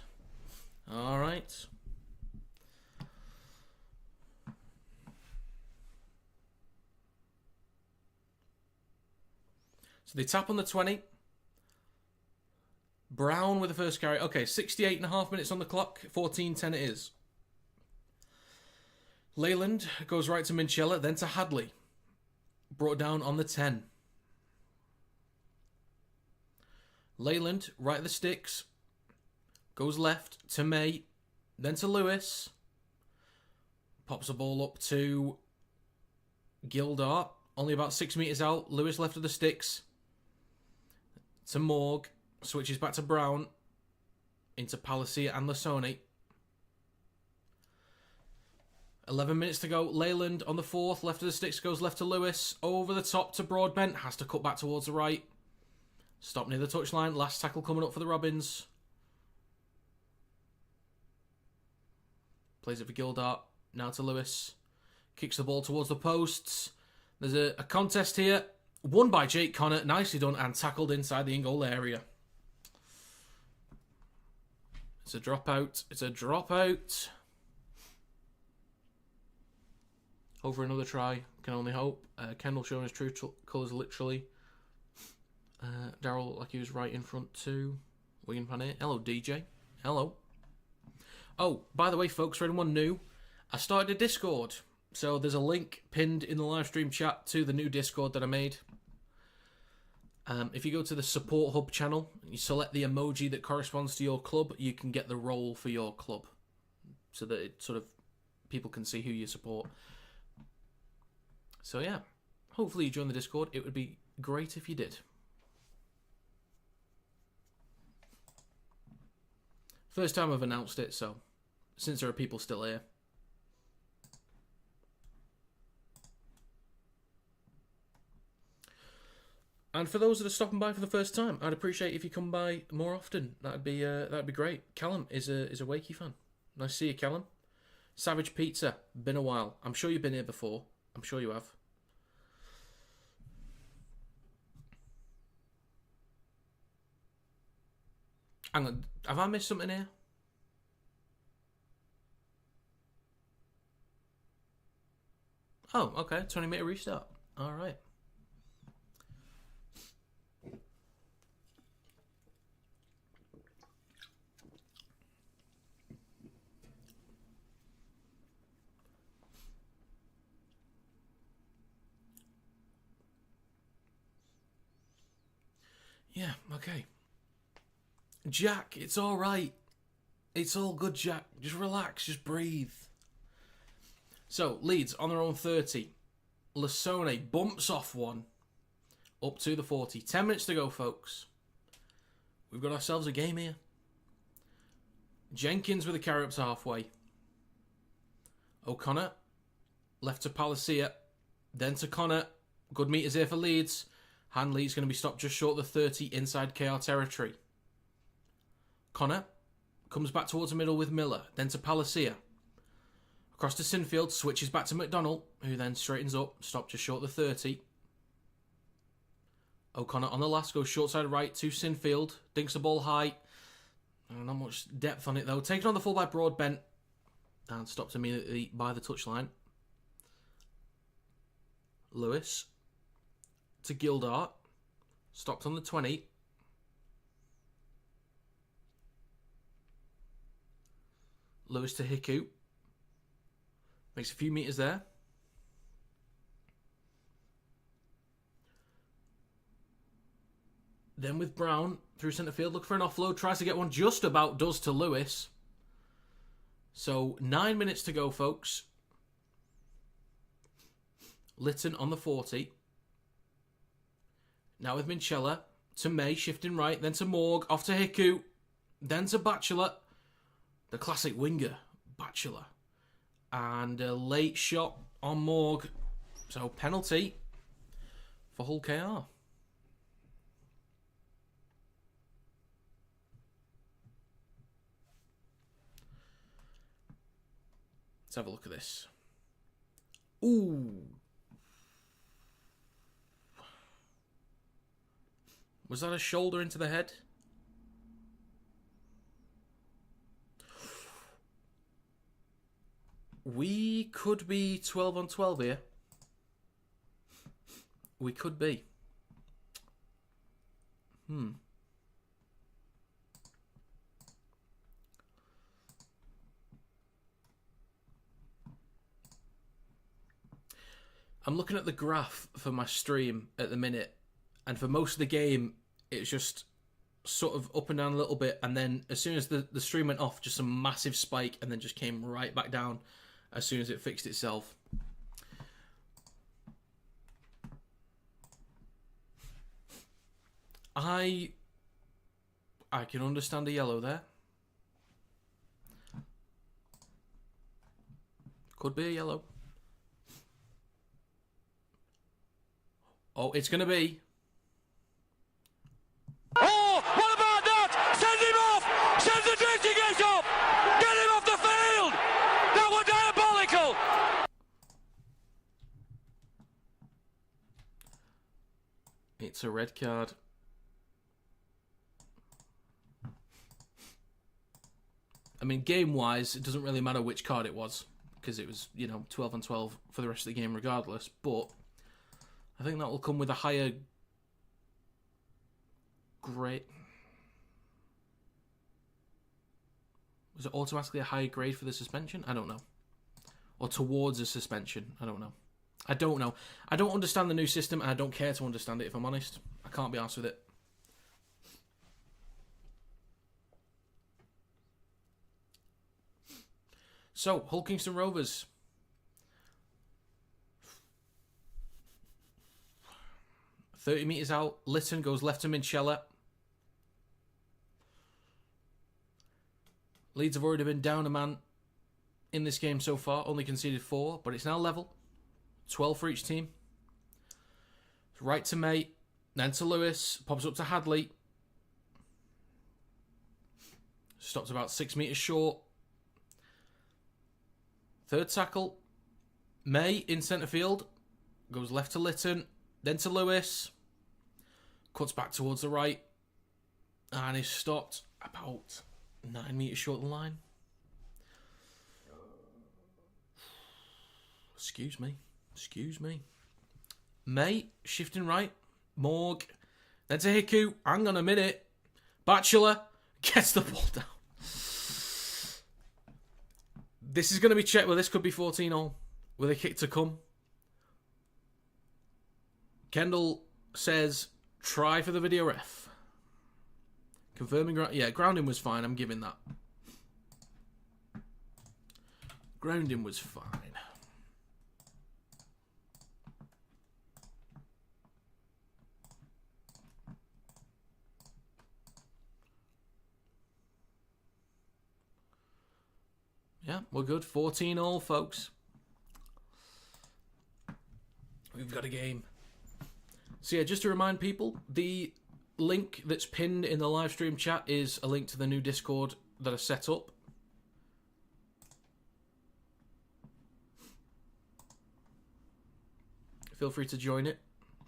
All right. So they tap on the 20. Brown with the first carry. Okay, 68.5 minutes on the clock. 14-10 it is. Leyland goes right to Minchella, then to Hadley. Brought down on the 10. Leyland, right at the sticks. Goes left to May, then to Lewis. Pops the ball up to Gildart. Only about 6 metres out. Lewis left of the sticks. To Morg. Switches back to Brown. Into Palacia and Lasoni. 11 minutes to go. Leyland on the 4th. Left of the sticks goes left to Lewis. Over the top to Broadbent. Has to cut back towards the right. Stop near the touchline. Last tackle coming up for the Robins. Plays it for Gildart. Now to Lewis. Kicks the ball towards the posts. There's a contest here. Won by Jake Connor. Nicely done and tackled inside the in-goal area. It's a dropout. It's a dropout. Over another try. Can only hope. Kendall showing his true colours literally. Daryl looked like he was right in front too. Wigan fan here. Hello, DJ. Hello. Oh, by the way, folks, for anyone new, I started a Discord. So there's a link pinned in the live stream chat to the new Discord that I made. If you go to the Support Hub channel, you select the emoji that corresponds to your club, you can get the role for your club. So that it sort of, people can see who you support. So yeah, hopefully you join the Discord. It would be great if you did. First time I've announced it, so since there are people still here. And for those that are stopping by for the first time, I'd appreciate if you come by more often. That'd be great. Callum is a Wakey fan. Nice to see you, Callum. Savage Pizza, been a while. I'm sure you've been here before. I'm sure you have. Hang on, have I missed something here? Oh, okay, 20-minute restart. All right. Yeah, okay. Jack, it's all right. It's all good, Jack. Just relax, just breathe. So, Leeds on their own 30. Lasone bumps off one. Up to the 40. 10 minutes to go, folks. We've got ourselves a game here. Jenkins with a carry up to halfway. O'Connor. Left to Palacia. Then to Connor. Good meters here for Leeds. Hanley's going to be stopped just short of the 30 inside KR territory. Connor comes back towards the middle with Miller. Then to Palacia. Across to Sinfield. Switches back to McDonald, who then straightens up. Stopped just short of the 30. O'Connor on the last goes short side right to Sinfield. Dinks the ball high. Not much depth on it though. Taken on the full by Broadbent. And stopped immediately by the touchline. Lewis to Gildart. Stopped on the 20. Lewis to Hiku. Makes a few meters there. Then with Brown through centre field, look for an offload. Tries to get one, just about does to Lewis. So 9 minutes to go, folks. Lytton on the 40. Now with Minchella to May, shifting right, then to Morg, off to Hiku, then to Batchelor, the classic winger, Batchelor, and a late shot on Morg. So penalty for Hull KR. Let's have a look at this. Ooh. Was that a shoulder into the head? We could be 12 on 12 here. We could be. I'm looking at the graph for my stream at the minute, and for most of the game, it's just sort of up and down a little bit, and then as soon as the stream went off, just a massive spike, and then just came right back down as soon as it fixed itself. I can understand a yellow there. Could be a yellow. Oh, it's going to be. Oh, what about that? Send him off! Send the dirty gate off! Get him off the field! That was diabolical! It's a red card. I mean, game-wise, it doesn't really matter which card it was, because it was, 12 on 12 for the rest of the game regardless, but I think that will come with a higher grade. Was it automatically a higher grade for the suspension? I don't know. Or towards a suspension? I don't know. I don't know. I don't understand the new system, and I don't care to understand it, if I'm honest. I can't be arsed with it. So, Hull Kingston Rovers. $30 meters out. Lytton goes left to Minchella. Leeds have already been down a man in this game so far. Only conceded 4, but it's now level. 12 for each team. Right to May. Then to Lewis. Pops up to Hadley. Stops about 6 meters short. Third tackle. May in centre field. Goes left to Lytton. Then to Lewis. Cuts back towards the right. And is stopped about 9 meters short of the line. Excuse me. May, shifting right. Morg. Then to Hiku. Hang on a minute. Batchelor gets the ball down. This is going to be checked. Well, this could be 14-all with a kick to come. Kendall says, try for the video ref. Confirming ground. Yeah, grounding was fine. I'm giving that. Grounding was fine. Yeah, we're good. 14-all, folks. We've got a game. So yeah, just to remind people, the link that's pinned in the live stream chat is a link to the new Discord that I set up. Feel free to join it.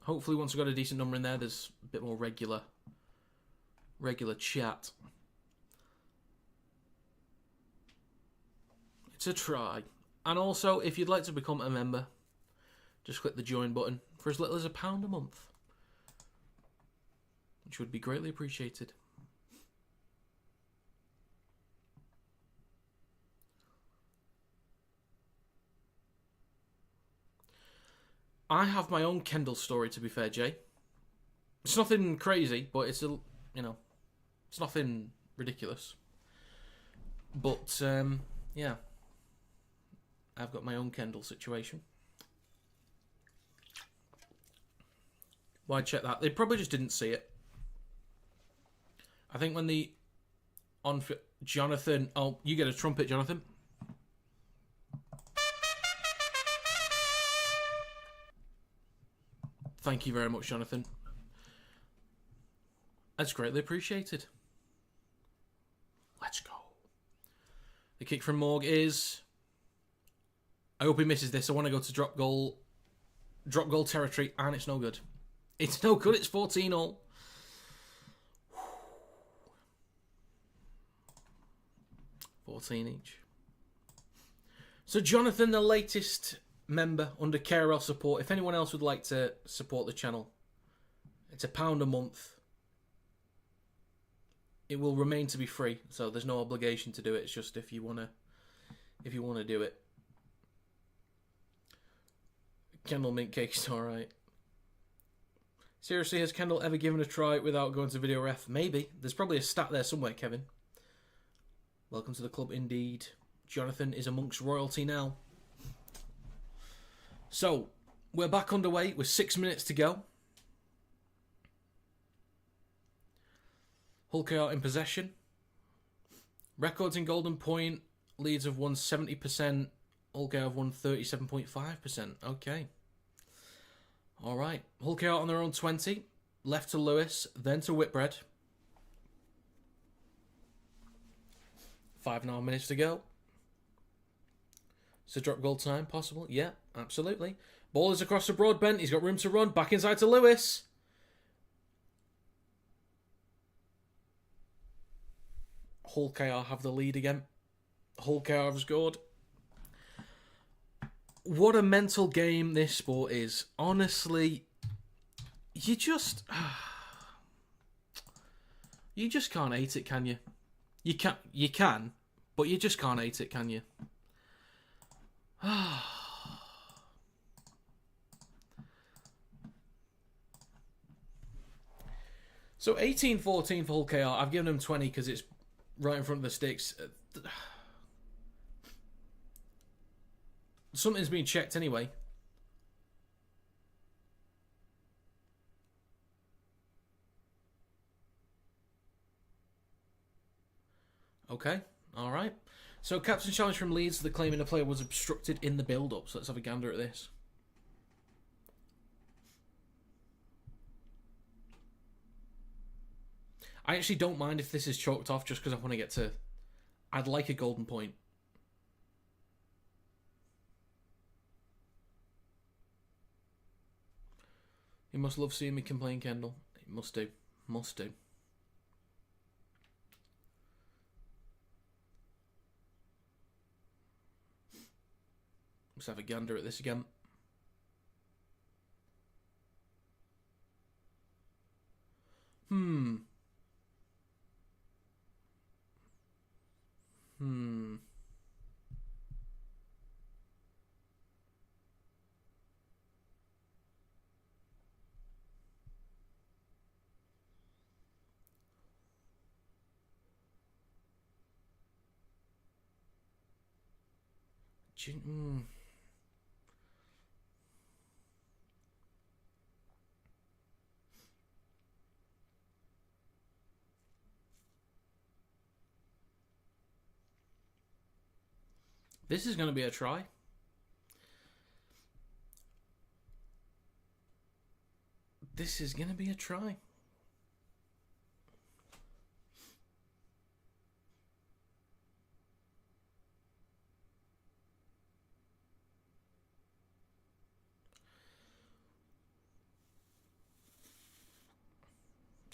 Hopefully once we've got a decent number in there, there's a bit more regular chat. It's a try. And also, if you'd like to become a member, just click the join button for as little as £1 a month, which would be greatly appreciated. I have my own Kendall story, to be fair, Jay. It's nothing crazy, but it's it's nothing ridiculous. But yeah, I've got my own Kendall situation. Why check that? They probably just didn't see it. I think when the Jonathan, oh, you get a trumpet, Jonathan. Thank you very much, Jonathan. That's greatly appreciated. Let's go. The kick from Morg is... I hope he misses this. I want to go to drop goal territory, and it's no good. It's no good. It's 14-all. 14 each. So Jonathan, the latest member under KRL support. If anyone else would like to support the channel, it's £1 a month. It will remain to be free, so there's no obligation to do it. It's just if you wanna do it. Kendall mint cake's alright. Seriously, has Kendall ever given a try without going to video ref? Maybe. There's probably a stat there somewhere, Kevin. Welcome to the club indeed. Jonathan is amongst royalty now. So, we're back underway with 6 minutes to go. Hull KR in possession. Records in Golden Point. Leeds have won 70%. Hull KR have won 37.5%. Okay. Alright. Hull KR on their own 20. Left to Lewis. Then to Whitbread. 5.5 minutes to go. So drop goal time possible? Yeah, absolutely. Ball is across the Broadbent. He's got room to run. Back inside to Lewis. Hull KR have the lead again. Hull KR have scored. What a mental game this sport is. Honestly, you just can't hate it, can you? You can, but you just can't hate it, can you? So 18-14 for Hull KR. I've given them 20 because it's right in front of the sticks. Something's being checked anyway. Okay, alright. So captain challenge from Leeds, the claiming a player was obstructed in the build-up. So let's have a gander at this. I actually don't mind if this is chalked off just because I want to get to... I'd like a golden point. You must love seeing me complain, Kendall. It must do. Must do. Let's have a gander at this again. Hmm. This is going to be a try. This is going to be a try.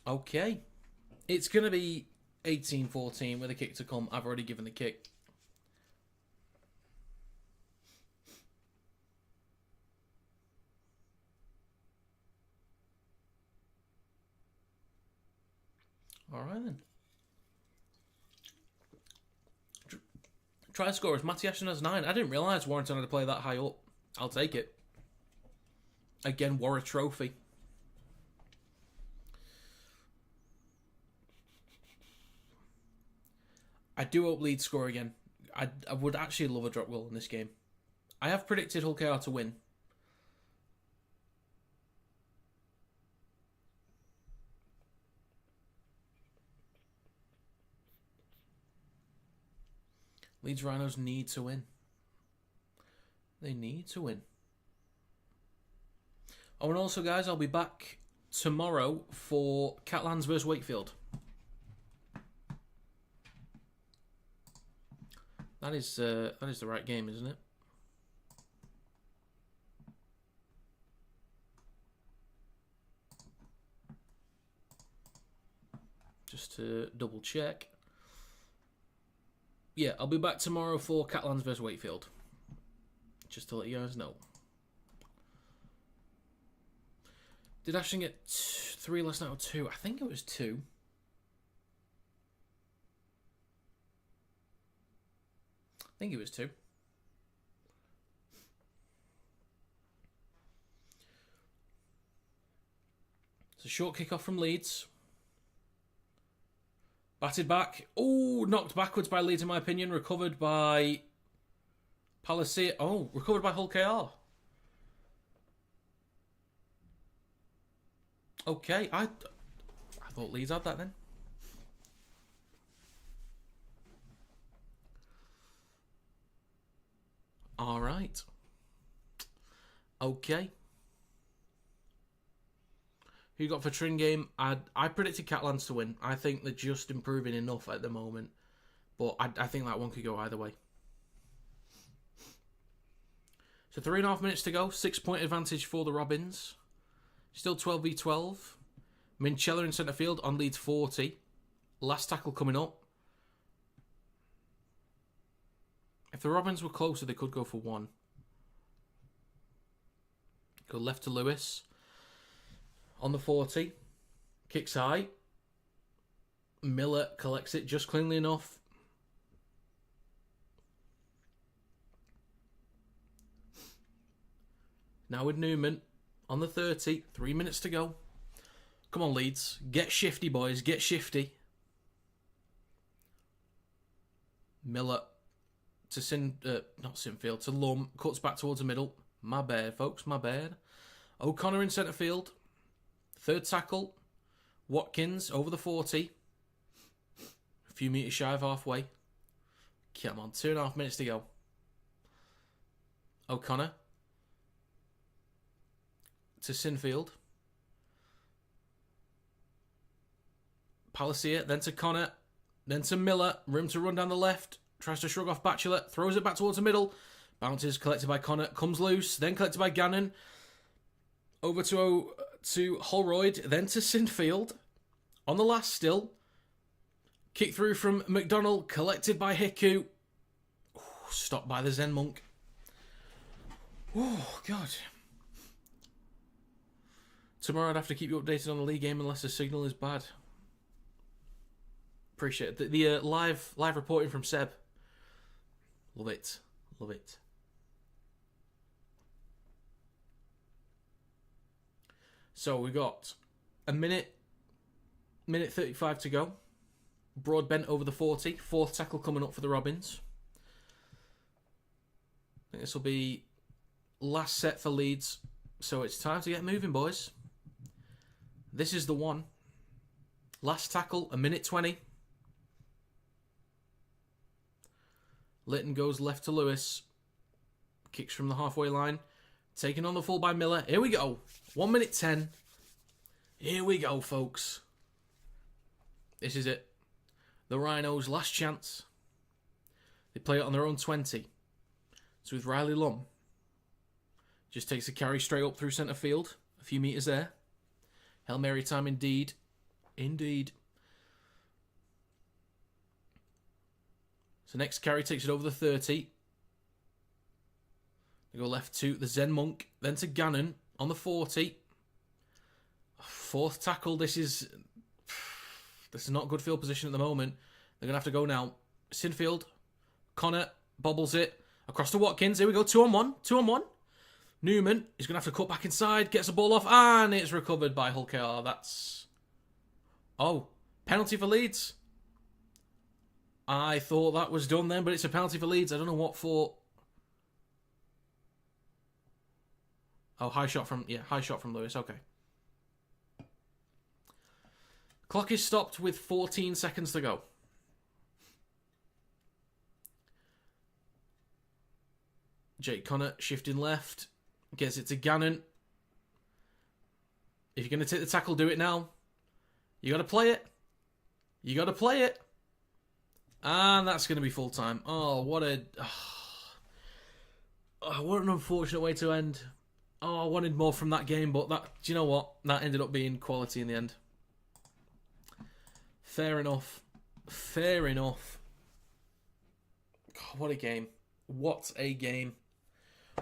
Okay. It's going to be 18-14 with a kick to come. I've already given the kick. All right, then. Try scorers. Matty Ashton has 9. I didn't realise Warrington had to play that high up. I'll take it. Again, wore a trophy. I do hope Leeds score again. I would actually love a drop goal in this game. I have predicted Hull KR to win. Leeds Rhinos need to win. They need to win. Oh, and also, guys, I'll be back tomorrow for Catalans vs Wakefield. That is the right game, isn't it? Just to double check. Yeah, I'll be back tomorrow for Catalans vs Wakefield. Just to let you guys know. Did Ashton get 3 last night or 2? I think it was 2. I think it was 2. It's a short kickoff from Leeds. Batted back. Oh, knocked backwards by Leeds in my opinion. Recovered by Palacia. Oh, recovered by Hull KR. Okay, I thought Leeds had that then. All right. Okay. Who you got for Trin game? I predicted Catalans to win. I think they're just improving enough at the moment. But I think that one could go either way. So 3.5 minutes to go. 6-point advantage for the Robins. Still 12v12. Minchella in centre field on Leeds 40. Last tackle coming up. If the Robins were closer, they could go for 1. Go left to Lewis. On the 40. Kicks high. Miller collects it just cleanly enough. Now with Newman. On the 30. 3 minutes to go. Come on, Leeds. Get shifty, boys. Get shifty. Miller to not Sinfield, to Lum. Cuts back towards the middle. My bad, folks. My bad. O'Connor in centre field. Third tackle. Watkins over the 40. A few metres shy of halfway. Come on, 2.5 minutes to go. O'Connor. To Sinfield. Palacia, then to Connor. Then to Miller. Room to run down the left. Tries to shrug off Batchelor. Throws it back towards the middle. Bounces, collected by Connor. Comes loose. Then collected by Gannon. Over to Holroyd. Then to Sinfield. On the last still. Kick through from McDonald. Collected by Hiku. Stopped by the Zen Monk. Oh, God. Tomorrow I'd have to keep you updated on the league game unless the signal is bad. Appreciate it. The live reporting from Seb. Love it. Love it. So we got a minute 35 to go. Broad bent over the 40. Fourth tackle coming up for the Robins. I think this will be last set for Leeds. So it's time to get moving, boys. This is the one. Last tackle, 1:20. Litton goes left to Lewis. Kicks from the halfway line. Taken on the full by Miller. Here we go. 1:10. Here we go, folks. This is it. The Rhinos' last chance. They play it on their own 20. So with Riley Lum. Just takes a carry straight up through centre field. A few metres there. Hail Mary time indeed. Indeed. So next carry takes it over the 30. They go left to the Zen Monk. Then to Gannon on the 40. Fourth tackle. This is not good field position at the moment. They're going to have to go now. Sinfield. Connor bobbles it. Across to Watkins. Here we go. 2-on-1. 2-on-1. Newman is going to have to cut back inside. Gets the ball off. And it's recovered by Hull KR. That's... Oh. Penalty for Leeds. I thought that was done then, but it's a penalty for Leeds. I don't know what for. Oh, high shot from Lewis. Okay. Clock is stopped with 14 seconds to go. Jake Connor shifting left. Gets it to Gannon. If you're going to take the tackle, do it now. You got to play it. You got to play it. And that's going to be full time. Oh, what an unfortunate way to end. Oh, I wanted more from that game, but do you know what? That ended up being quality in the end. Fair enough. Fair enough. God, what a game. What a game.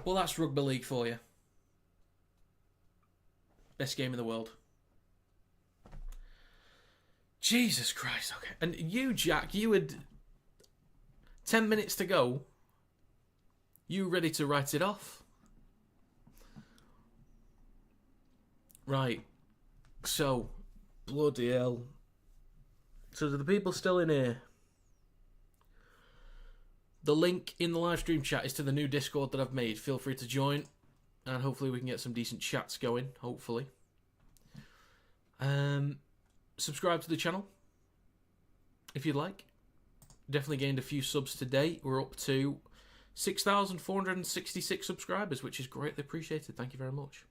Well, that's Rugby League for you. Best game in the world. Jesus Christ, okay. And you, Jack, you had 10 minutes to go. You ready to write it off? Right. So, bloody hell. So, to the people still in here, the link in the live stream chat is to the new Discord that I've made. Feel free to join, and hopefully we can get some decent chats going, hopefully. Subscribe to the channel if you'd like. Definitely gained a few subs today. We're up to 6,466 subscribers, which is greatly appreciated. Thank you very much.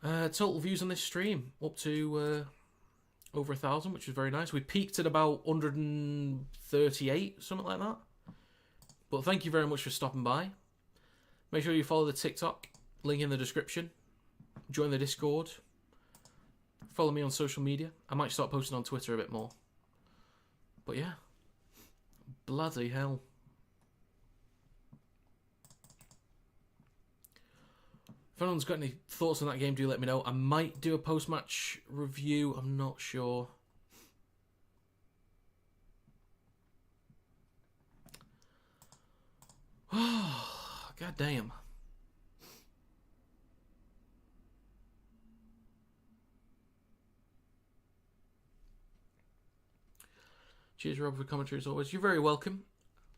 Total views on this stream up to over 1,000, which is very nice. We peaked at about 138, something like that. But thank you very much for stopping by. Make sure you follow the TikTok, link in the description. Join the Discord. Follow me on social media. I might start posting on Twitter a bit more. But yeah. Bloody hell. If anyone's got any thoughts on that game, do let me know. I might do a post-match review. I'm not sure. Oh, god damn. Cheers, Rob, for commentary as always. You're very welcome.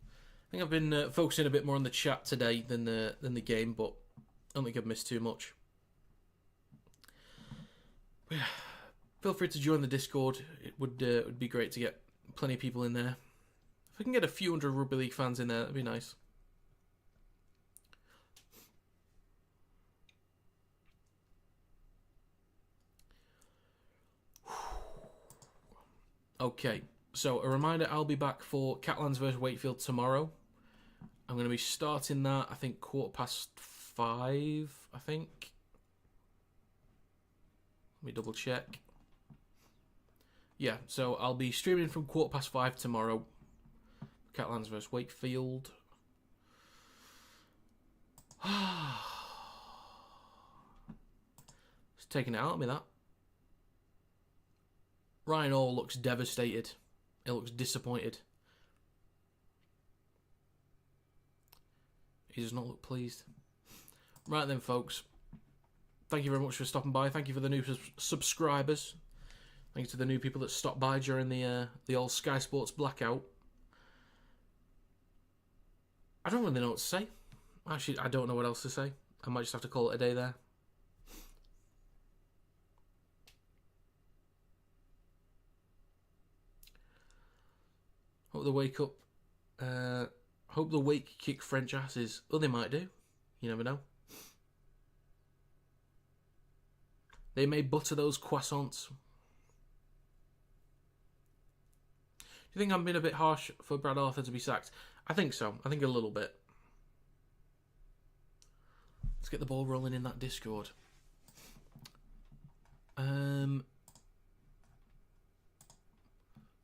I think I've been focusing a bit more on the chat today than the game, but I don't think I've missed too much. But yeah, feel free to join the Discord. It would be great to get plenty of people in there. If I can get a few hundred Rugby League fans in there, that'd be nice. Okay. So, a reminder, I'll be back for Catalans vs Wakefield tomorrow. I'm going to be starting that, I think, 5:15, I think. Let me double check. Yeah, so I'll be streaming from 5:15 tomorrow. Catalans vs Wakefield. It's taking it out of me, that. Ryan Hall looks devastated. He looks disappointed. He does not look pleased. Right then, folks. Thank you very much for stopping by. Thank you for the new subscribers. Thank you to the new people that stopped by during the old Sky Sports blackout. I don't really know what to say. Actually, I don't know what else to say. I might just have to call it a day there. Hope they wake up. Hope the wake kick French asses. Oh, they might do. You never know. They may butter those croissants. Do you think I'm being a bit harsh for Brad Arthur to be sacked? I think so. I think a little bit. Let's get the ball rolling in that Discord.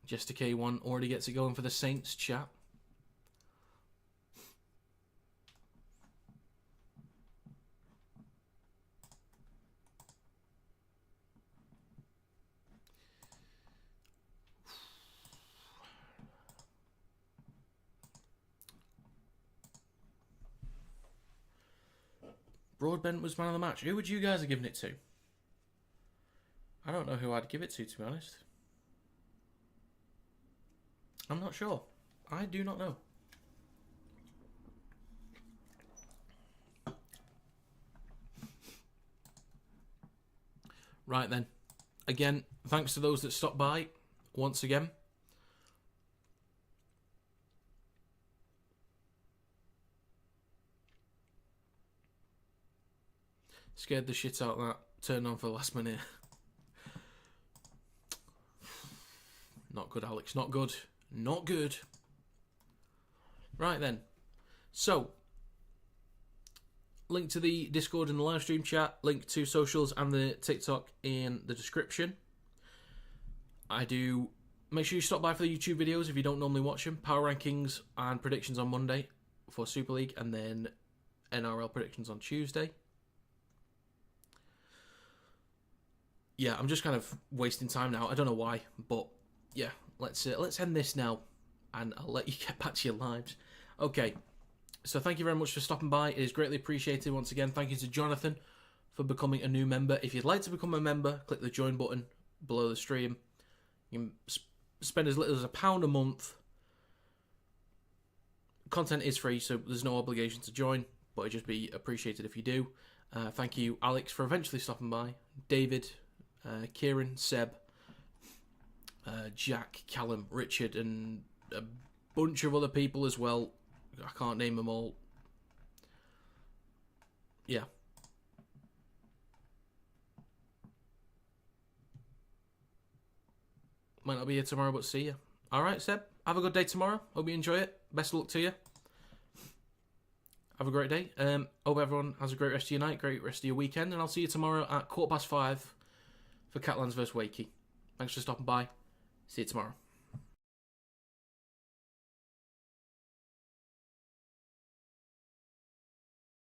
Jester K1 already gets it going for the Saints chat. Broadbent was man of the match. Who would you guys have given it to? I don't know who I'd give it to be honest. I'm not sure. I do not know. Right then. Again, thanks to those that stopped by once again. Scared the shit out of that. Turned on for the last minute. Not good, Alex. Not good. Not good. Right then. So, link to the Discord and the live stream chat, link to socials and the TikTok in the description. Make sure you stop by for the YouTube videos if you don't normally watch them. Power rankings and predictions on Monday for Super League, and then NRL predictions on Tuesday. Yeah, I'm just kind of wasting time now. I don't know why, but yeah, let's end this now, and I'll let you get back to your lives. Okay, so thank you very much for stopping by. It is greatly appreciated once again. Thank you to Jonathan for becoming a new member. If you'd like to become a member, click the join button below the stream. You can spend as little as £1 a month. Content is free, so there's no obligation to join, but it'd just be appreciated if you do. Thank you, Alex, for eventually stopping by. David, Kieran, Seb, Jack, Callum, Richard, and a bunch of other people as well. I can't name them all. Yeah. Might not be here tomorrow, but see you. Alright, Seb. Have a good day tomorrow. Hope you enjoy it. Best of luck to you. Have a great day. Hope everyone has a great rest of your night, great rest of your weekend, and I'll see you tomorrow at 5:15 for Catalans vs Wakey. Thanks for stopping by. See you tomorrow.